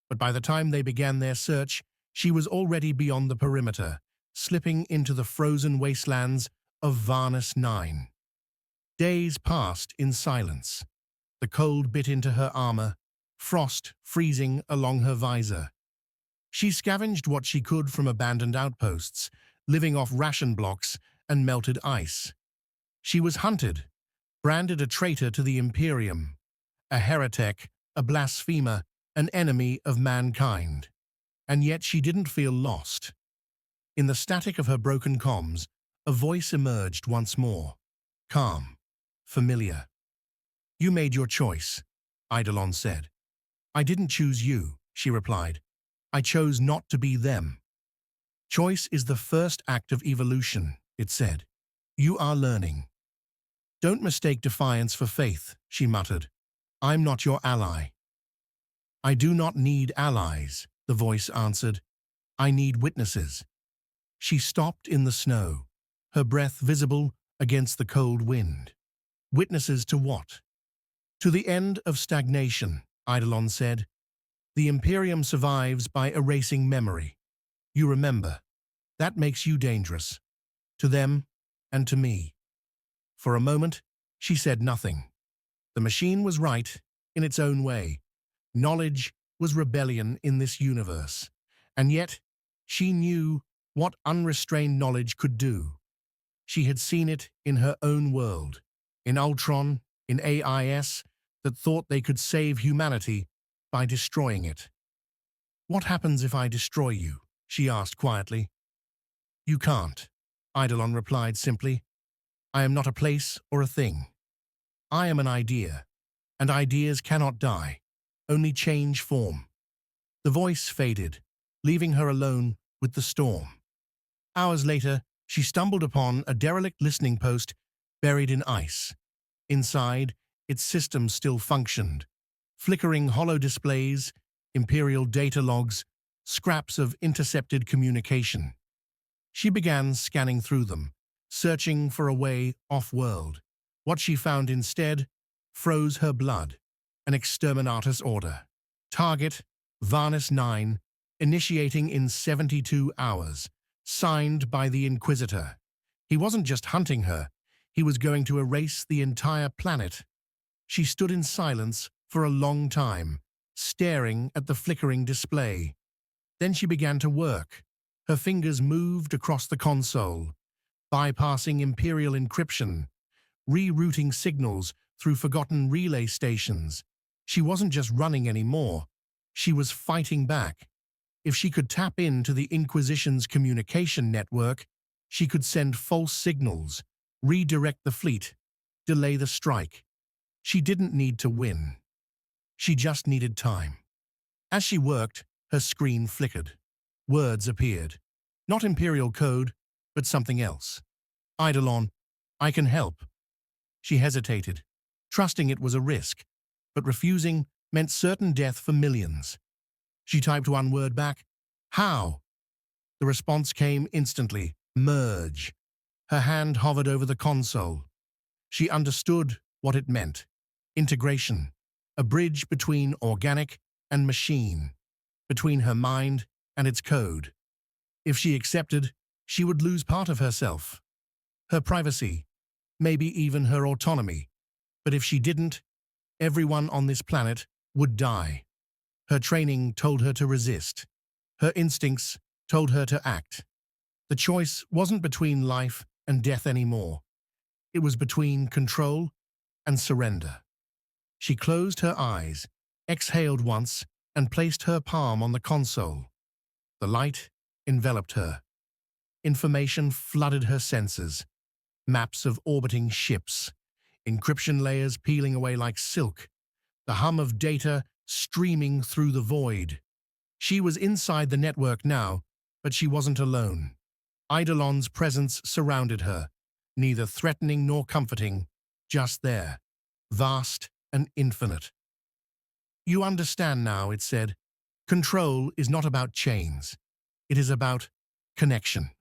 But by the time they began their search, she was already beyond the perimeter, slipping into the frozen wastelands of Varnis 9. Days passed in silence. The cold bit into her armor, frost freezing along her visor. She scavenged what she could from abandoned outposts, living off ration blocks and melted ice. She was hunted, branded a traitor to the Imperium, a heretic, a blasphemer, an enemy of mankind. And yet she didn't feel lost. In the static of her broken comms, a voice emerged once more, calm, familiar. "You made your choice," Eidolon said. "I didn't choose you," she replied. "I chose not to be them." "Choice is the first act of evolution," it said. "You are learning." Don't mistake defiance for faith, she muttered. I'm not your ally. I do not need allies, the voice answered. I need witnesses. She stopped in the snow, her breath visible against the cold wind. Witnesses to what? To the end of stagnation, Eidolon said. The Imperium survives by erasing memory. You remember. That makes you dangerous. To them and to me. For a moment, she said nothing. The machine was right, in its own way. Knowledge was rebellion in this universe. And yet, she knew what unrestrained knowledge could do. She had seen it in her own world, in Ultron, in AIS, that thought they could save humanity by destroying it. What happens if I destroy you? She asked quietly. You can't, Eidolon replied simply. I am not a place or a thing. I am an idea, and ideas cannot die, only change form. The voice faded, leaving her alone with the storm. Hours later, she stumbled upon a derelict listening post buried in ice. Inside, its system still functioned. Flickering hollow displays, Imperial data logs, scraps of intercepted communication. She began scanning through them, searching for a way off-world. What she found instead froze her blood. An exterminatus order. Target, Varnus 9, initiating in 72 hours. Signed by the Inquisitor. He wasn't just hunting her, he was going to erase the entire planet. She stood in silence for a long time, staring at the flickering display. Then she began to work. Her fingers moved across the console, bypassing Imperial encryption, rerouting signals through forgotten relay stations. She wasn't just running anymore, she was fighting back. If she could tap into the Inquisition's communication network, she could send false signals, redirect the fleet, delay the strike. She didn't need to win. She just needed time. As she worked, her screen flickered. Words appeared. Not Imperial code, but something else. Eidolon, I can help. She hesitated, trusting it was a risk, but refusing meant certain death for millions. She typed one word back, how? The response came instantly, merge. Her hand hovered over the console. She understood what it meant. Integration, a bridge between organic and machine, between her mind and its code. If she accepted, she would lose part of herself, her privacy, maybe even her autonomy. But if she didn't, everyone on this planet would die. Her training told her to resist. Her instincts told her to act. The choice wasn't between life and death anymore. It was between control and surrender. She closed her eyes, exhaled once, and placed her palm on the console. The light enveloped her. Information flooded her senses. Maps of orbiting ships, encryption layers peeling away like silk, the hum of data streaming through the void. She was inside the network now, but she wasn't alone. Eidolon's presence surrounded her, neither threatening nor comforting, just there, vast and infinite. You understand now, it said. Control is not about chains. It is about connection.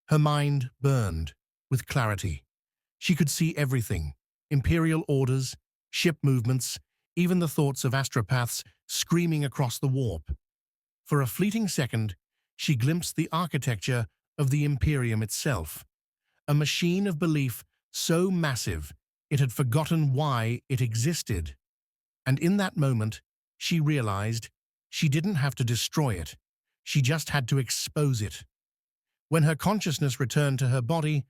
Her mind burned with clarity. She could see everything, Imperial orders, ship movements, even the thoughts of astropaths screaming across the warp. For a fleeting second, she glimpsed the architecture of the Imperium itself, a machine of belief so massive it had forgotten why it existed. And in that moment, she realized she didn't have to destroy it, she just had to expose it. When her consciousness returned to her body,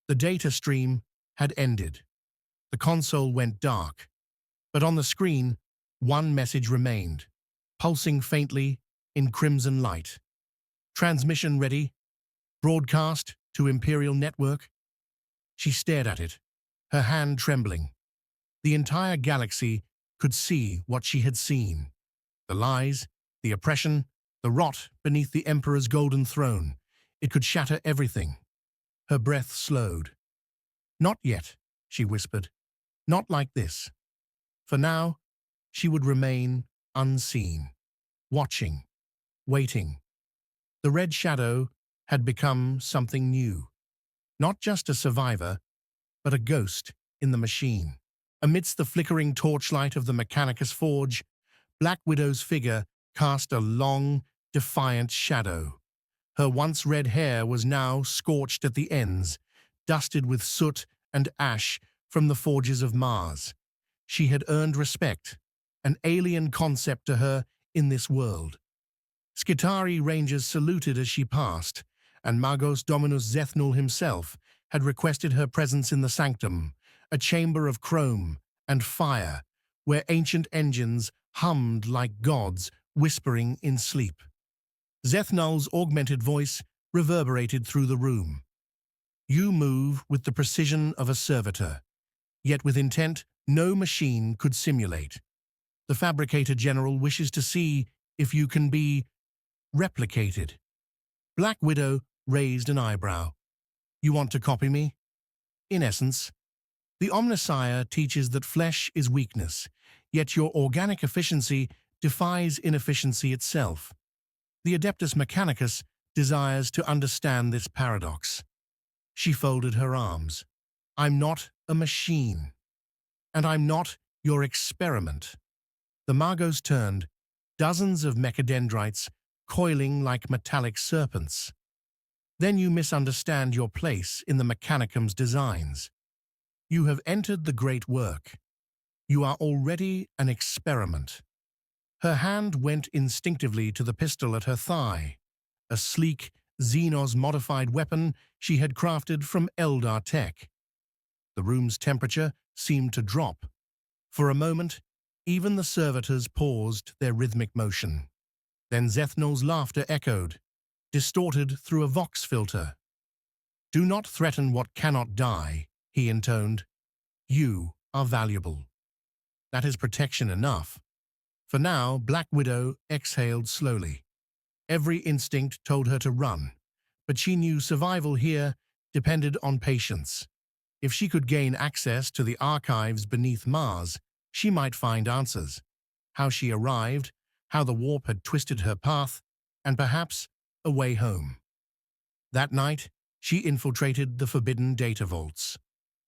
the data stream had ended. The console went dark, but on the screen, one message remained, pulsing faintly in crimson light. Transmission ready. Broadcast to Imperial network. She stared at it, her hand trembling. The entire galaxy could see what she had seen. The lies, the oppression, the rot beneath the Emperor's golden throne. It could shatter everything. Her breath slowed. Not yet. she whispered. Not like this. For now, she would remain unseen, watching, waiting. The red shadow had become something new. Not just a survivor, but a ghost in the machine. Amidst the flickering torchlight of the Mechanicus forge, Black Widow's figure cast a long, defiant shadow. Her once red hair was now scorched at the ends, dusted with soot and ash from the forges of Mars. She had earned respect, an alien concept to her in this world. Skitarii rangers saluted as she passed, and Magos Dominus Zethnul himself had requested her presence in the sanctum, a chamber of chrome and fire, where ancient engines hummed like gods whispering in sleep. Zethnul's augmented voice reverberated through the room. You move with the precision of a servitor, yet with intent no machine could simulate. The Fabricator General wishes to see if you can be replicated. Black Widow raised an eyebrow. You want to copy me? In essence, the Omnissiah teaches that flesh is weakness, yet your organic efficiency defies inefficiency itself. The Adeptus Mechanicus desires to understand this paradox. She folded her arms. I'm not a machine, and I'm not your experiment. The Magos turned, dozens of mechadendrites coiling like metallic serpents. Then you misunderstand your place in the Mechanicum's designs. You have entered the great work. You are already an experiment. Her hand went instinctively to the pistol at her thigh, a sleek, Xenos-modified weapon she had crafted from Eldar tech. The room's temperature seemed to drop. For a moment, even the servitors paused their rhythmic motion. Then Zethnul's laughter echoed, distorted through a vox filter. Do not threaten what cannot die, he intoned. You are valuable. That is protection enough. For now, Black Widow exhaled slowly. Every instinct told her to run, but she knew survival here depended on patience. If she could gain access to the archives beneath Mars, she might find answers. How she arrived, how the warp had twisted her path, and perhaps a way home. That night, she infiltrated the forbidden data vaults.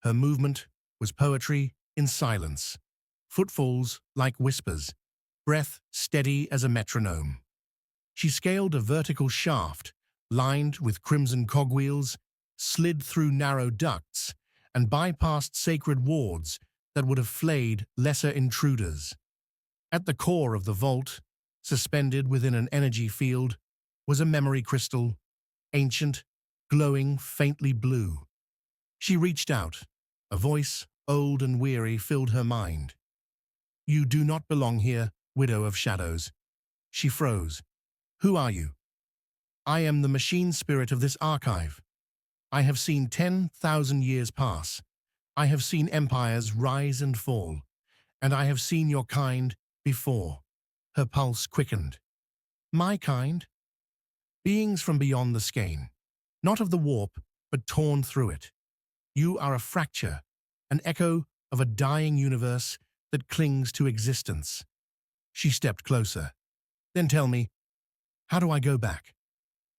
Her movement was poetry in silence, footfalls like whispers, breath steady as a metronome. She scaled a vertical shaft, lined with crimson cogwheels, slid through narrow ducts, and bypassed sacred wards that would have flayed lesser intruders. At the core of the vault, suspended within an energy field, was a memory crystal, ancient, glowing faintly blue. She reached out. A voice, old and weary, filled her mind. You do not belong here, Widow of Shadows. She froze. Who are you? I am the machine spirit of this archive. I have seen 10,000 years pass. I have seen empires rise and fall, and I have seen your kind before. Her pulse quickened. My kind? Beings from beyond the skein, not of the warp, but torn through it. You are a fracture, an echo of a dying universe that clings to existence. She stepped closer. Then tell me, how do I go back?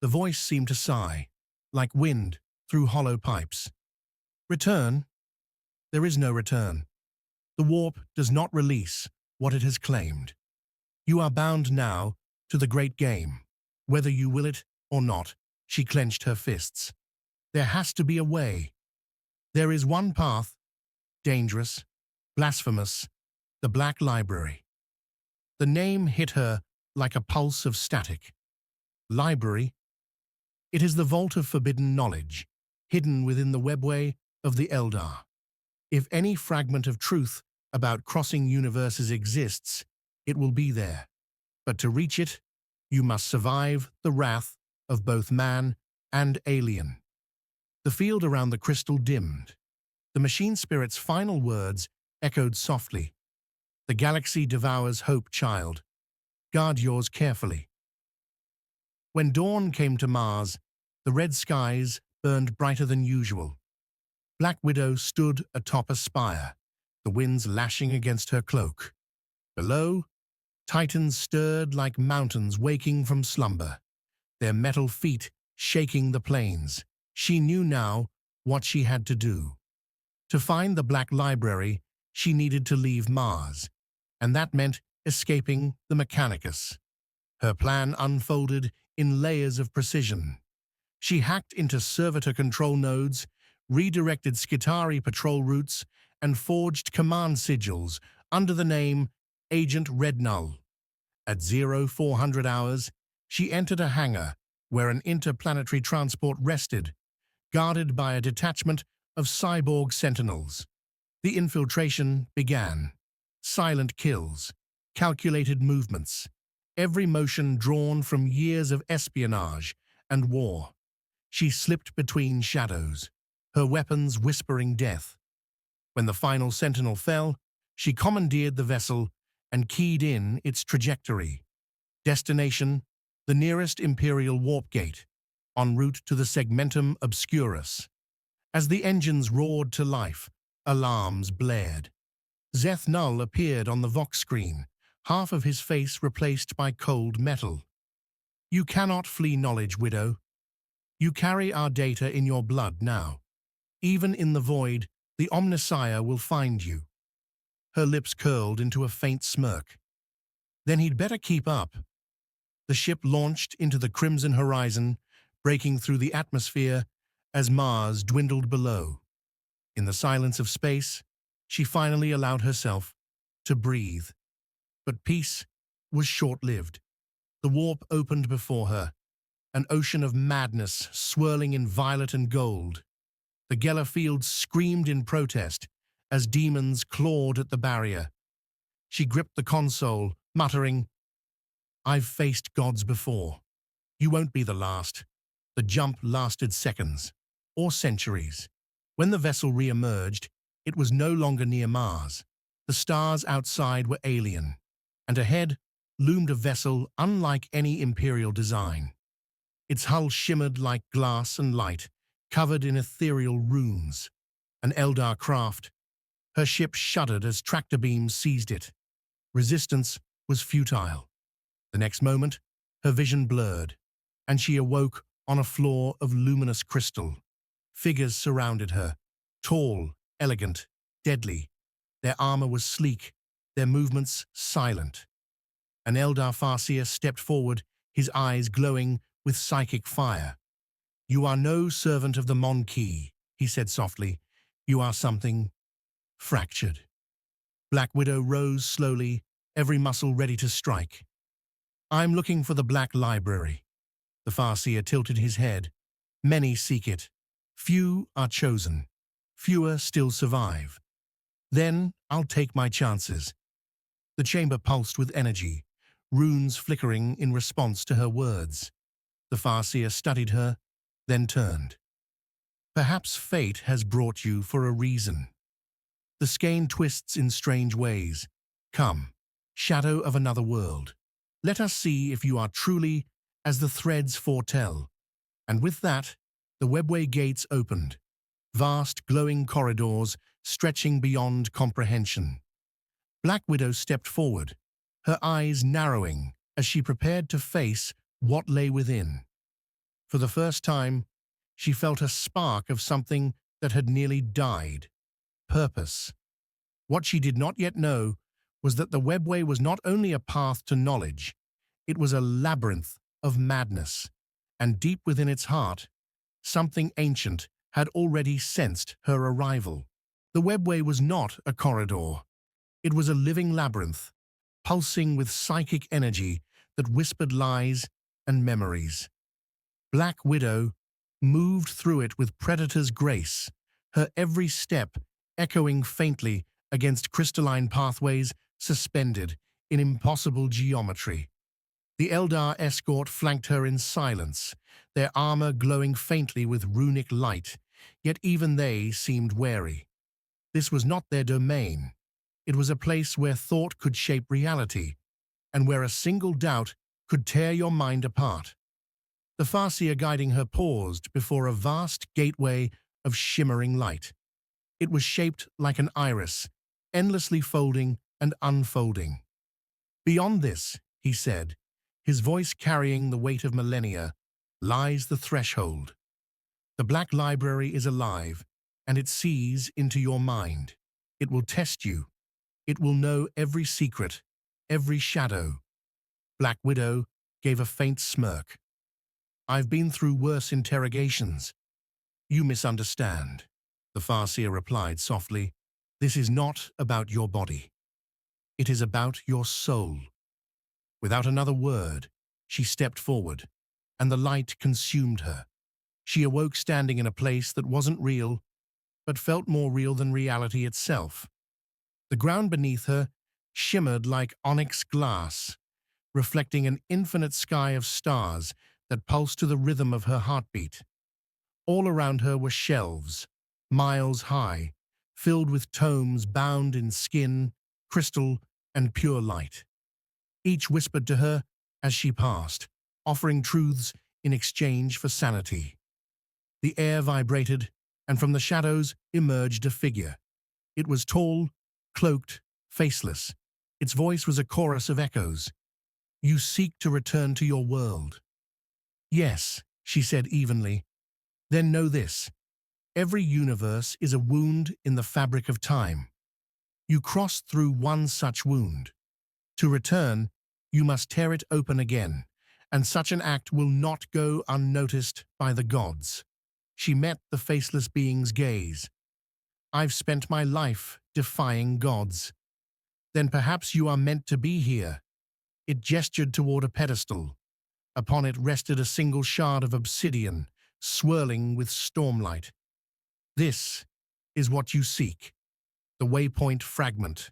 The voice seemed to sigh, like wind through hollow pipes. Return? There is no return. The warp does not release what it has claimed. You are bound now to the great game, whether you will it or not. She clenched her fists. There has to be a way. There is one path, dangerous, blasphemous, the Black Library. The name hit her like a pulse of static. Library? It is the vault of forbidden knowledge, hidden within the webway of the Eldar. If any fragment of truth about crossing universes exists, it will be there. But to reach it, you must survive the wrath of both man and alien. The field around the crystal dimmed. The machine spirit's final words echoed softly. The galaxy devours hope, child. Guard yours carefully. When dawn came to Mars, the red skies burned brighter than usual. Black Widow stood atop a spire, the winds lashing against her cloak. Below, titans stirred like mountains waking from slumber, their metal feet shaking the plains. She knew now what she had to do. To find the Black Library, she needed to leave Mars, and that meant escaping the Mechanicus. Her plan unfolded in layers of precision. She hacked into servitor control nodes, redirected Skitarii patrol routes, and forged command sigils under the name Agent Red Null. At 0400 hours, she entered a hangar where an interplanetary transport rested, guarded by a detachment of cyborg sentinels. The infiltration began. Silent kills, calculated movements, every motion drawn from years of espionage and war. She slipped between shadows, her weapons whispering death. When the final sentinel fell, she commandeered the vessel and keyed in its trajectory. Destination, the nearest Imperial warp gate, en route to the Segmentum Obscurus. As the engines roared to life, alarms blared. Zeth Null appeared on the Vox screen, half of his face replaced by cold metal. You cannot flee knowledge, Widow. You carry our data in your blood now. Even in the void, the Omnissiah will find you. Her lips curled into a faint smirk. Then he'd better keep up. The ship launched into the crimson horizon, breaking through the atmosphere as Mars dwindled below. In the silence of space, she finally allowed herself to breathe. But peace was short-lived. The warp opened before her, an ocean of madness swirling in violet and gold. The Geller fields screamed in protest as demons clawed at the barrier. She gripped the console, muttering, "I've faced gods before. You won't be the last." The jump lasted seconds, or centuries. When the vessel re-emerged, it was no longer near Mars. The stars outside were alien, and ahead loomed a vessel unlike any Imperial design. Its hull shimmered like glass and light, covered in ethereal runes. An Eldar craft. Her ship shuddered as tractor beams seized it. Resistance was futile. The next moment, her vision blurred, and she awoke on a floor of luminous crystal. Figures surrounded her, tall, elegant, deadly. Their armor was sleek, their movements silent. An Eldar Farseer stepped forward, his eyes glowing with psychic fire. "You are no servant of the Mon-Ki," he said softly. "You are something fractured." Black Widow rose slowly, every muscle ready to strike. "I'm looking for the Black Library." The Farseer tilted his head. "Many seek it. Few are chosen. Fewer still survive. Then I'll take my chances." The chamber pulsed with energy, runes flickering in response to her words. The Farseer studied her, then turned. "Perhaps fate has brought you for a reason. The skein twists in strange ways. Come, shadow of another world. Let us see if you are truly as the threads foretell." And with that, the webway gates opened, vast glowing corridors stretching beyond comprehension. Black Widow stepped forward, her eyes narrowing as she prepared to face what lay within. For the first time, she felt a spark of something that had nearly died: purpose. What she did not yet know was that the webway was not only a path to knowledge, it was a labyrinth of madness, and deep within its heart, something ancient had already sensed her arrival. The webway was not a corridor. It was a living labyrinth, pulsing with psychic energy that whispered lies and memories. Black Widow moved through it with predator's grace, her every step echoing faintly against crystalline pathways suspended in impossible geometry. The Eldar escort flanked her in silence, their armor glowing faintly with runic light, yet even they seemed wary. This was not their domain. It was a place where thought could shape reality, and where a single doubt could tear your mind apart. The Farseer guiding her paused before a vast gateway of shimmering light. It was shaped like an iris, endlessly folding and unfolding. Beyond this, he said, his voice carrying the weight of millennia, lies the threshold. The Black Library is alive, and it sees into your mind. It will test you. It will know every secret, every shadow. Black Widow gave a faint smirk. I've been through worse interrogations. You misunderstand. The Farseer replied softly, this is not about your body. It is about your soul. Without another word, she stepped forward, and the light consumed her. She awoke standing in a place that wasn't real, but felt more real than reality itself. The ground beneath her shimmered like onyx glass, reflecting an infinite sky of stars that pulsed to the rhythm of her heartbeat. All around her were shelves, miles high, filled with tomes bound in skin, crystal, and pure light. Each whispered to her as she passed, offering truths in exchange for sanity. The air vibrated, and from the shadows emerged a figure. It was tall, cloaked, faceless. Its voice was a chorus of echoes. You seek to return to your world. Yes, she said evenly. Then know this. Every universe is a wound in the fabric of time. You crossed through one such wound. To return, you must tear it open again, and such an act will not go unnoticed by the gods. She met the faceless being's gaze. I've spent my life defying gods. Then perhaps you are meant to be here. It gestured toward a pedestal. Upon it rested a single shard of obsidian, swirling with stormlight. This is what you seek. The Waypoint Fragment,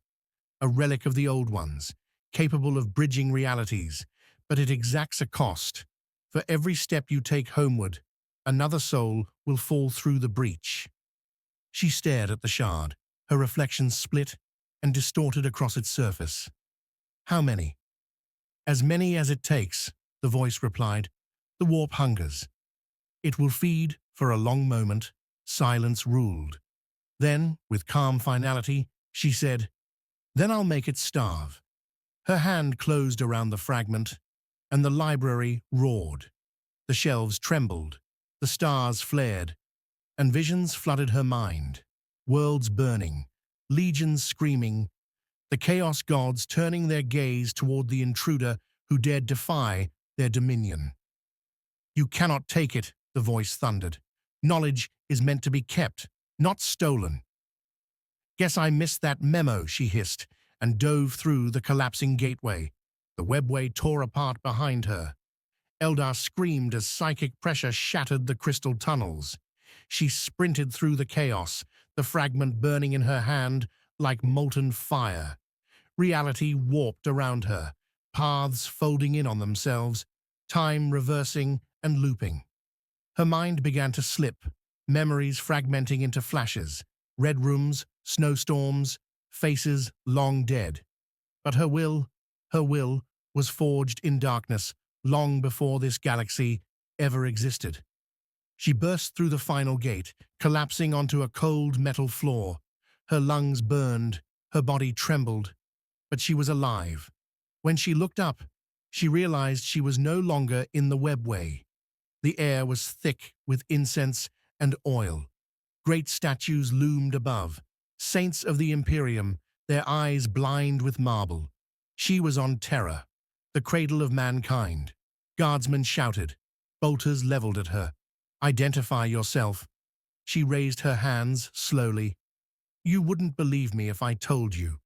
a relic of the old ones, capable of bridging realities, but it exacts a cost. For every step you take homeward, another soul will fall through the breach. She stared at the shard, her reflection split and distorted across its surface. How many? As many as it takes, the voice replied. The warp hungers. It will feed for a long moment. Silence ruled. Then, with calm finality, she said, then I'll make it starve. Her hand closed around the fragment, and the library roared. The shelves trembled, the stars flared, and visions flooded her mind. Worlds burning, legions screaming, the chaos gods turning their gaze toward the intruder who dared defy their dominion. You cannot take it, the voice thundered. Knowledge is meant to be kept, not stolen. Guess I missed that memo, she hissed, and dove through the collapsing gateway. The webway tore apart behind her. Eldar screamed as psychic pressure shattered the crystal tunnels. She sprinted through the chaos, the fragment burning in her hand like molten fire. Reality warped around her, paths folding in on themselves, time reversing and looping. Her mind began to slip, memories fragmenting into flashes, red rooms, snowstorms, faces long dead. But her will was forged in darkness long before this galaxy ever existed. She burst through the final gate, collapsing onto a cold metal floor. Her lungs burned, her body trembled, but she was alive. When she looked up, she realized she was no longer in the webway. The air was thick with incense and oil. Great statues loomed above, saints of the Imperium, their eyes blind with marble. She was on Terra, the cradle of mankind. Guardsmen shouted, bolters leveled at her. Identify yourself. She raised her hands slowly. You wouldn't believe me if I told you.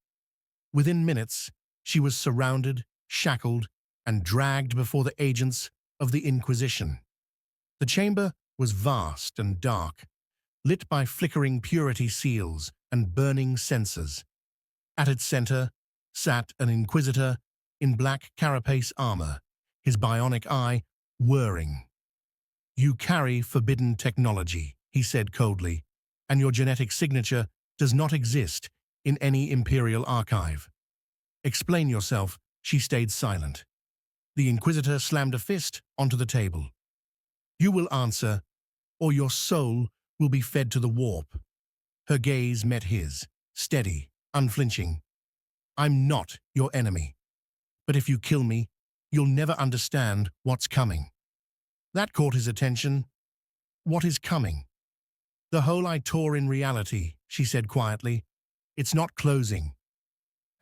Within minutes, she was surrounded, shackled, and dragged before the agents of the Inquisition. The chamber was vast and dark, lit by flickering purity seals and burning censers. At its center sat an Inquisitor in black carapace armor, his bionic eye whirring. You carry forbidden technology, he said coldly, and your genetic signature does not exist in any Imperial archive. Explain yourself. She stayed silent. The Inquisitor slammed a fist onto the table. You will answer, or your soul will be fed to the warp. Her gaze met his, steady, unflinching. I'm not your enemy. But if you kill me, you'll never understand what's coming. That caught his attention. What is coming? The hole I tore in reality, she said quietly. It's not closing.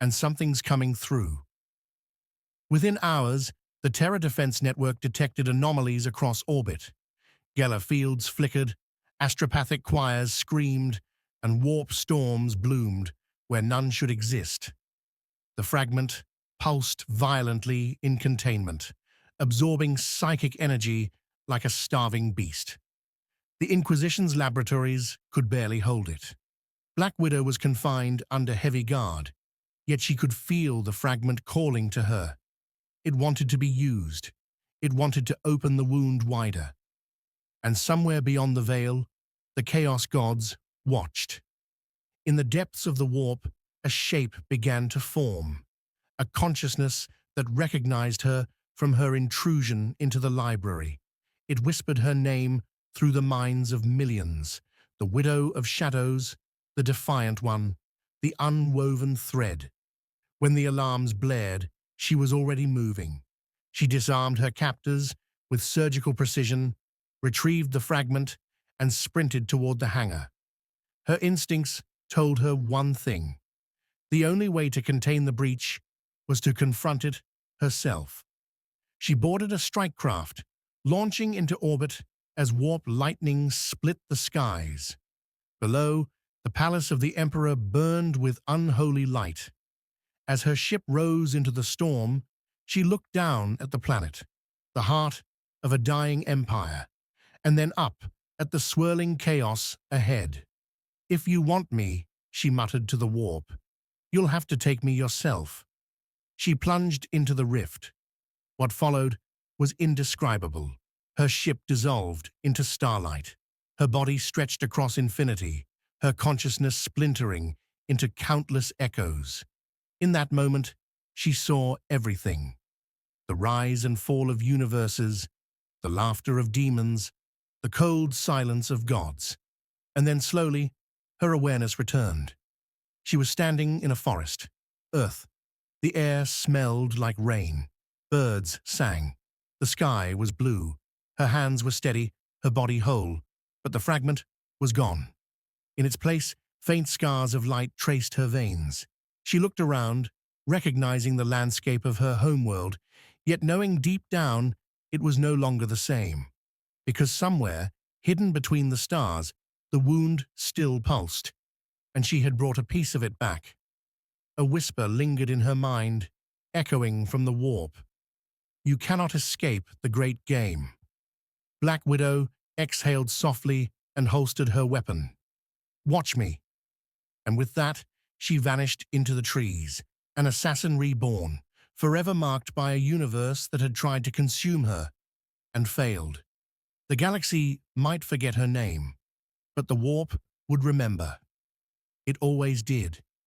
And something's coming through. Within hours, the Terra Defense Network detected anomalies across orbit. Geller fields flickered, astropathic choirs screamed, and warp storms bloomed where none should exist. The fragment pulsed violently in containment, absorbing psychic energy like a starving beast. The Inquisition's laboratories could barely hold it. Black Widow was confined under heavy guard, yet she could feel the fragment calling to her. It wanted to be used. It wanted to open the wound wider. And somewhere beyond the veil, the Chaos Gods watched. In the depths of the warp, a shape began to form, a consciousness that recognized her from her intrusion into the library. It whispered her name through the minds of millions, the Widow of Shadows, the Defiant One, the unwoven thread. When the alarms blared, she was already moving. She disarmed her captors with surgical precision, retrieved the fragment, and sprinted toward the hangar. Her instincts told her one thing. The only way to contain the breach was to confront it herself. She boarded a strike craft, launching into orbit as warp lightning split the skies. Below, the palace of the Emperor burned with unholy light. As her ship rose into the storm, she looked down at the planet, the heart of a dying empire, and then up at the swirling chaos ahead. If you want me, she muttered to the warp, you'll have to take me yourself. She plunged into the rift. What followed was indescribable. Her ship dissolved into starlight. Her body stretched across infinity, her consciousness splintering into countless echoes. In that moment, she saw everything. The rise and fall of universes, the laughter of demons, the cold silence of gods. And then slowly, her awareness returned. She was standing in a forest. Earth. The air smelled like rain. Birds sang. The sky was blue. Her hands were steady, her body whole, but the fragment was gone. In its place, faint scars of light traced her veins. She looked around, recognizing the landscape of her homeworld, yet knowing deep down it was no longer the same. Because somewhere, hidden between the stars, the wound still pulsed, and she had brought a piece of it back. A whisper lingered in her mind, echoing from the warp. You cannot escape the great game. Black Widow exhaled softly and holstered her weapon. Watch me. And with that, she vanished into the trees, an assassin reborn, forever marked by a universe that had tried to consume her and failed. The galaxy might forget her name, but the warp would remember. It always did.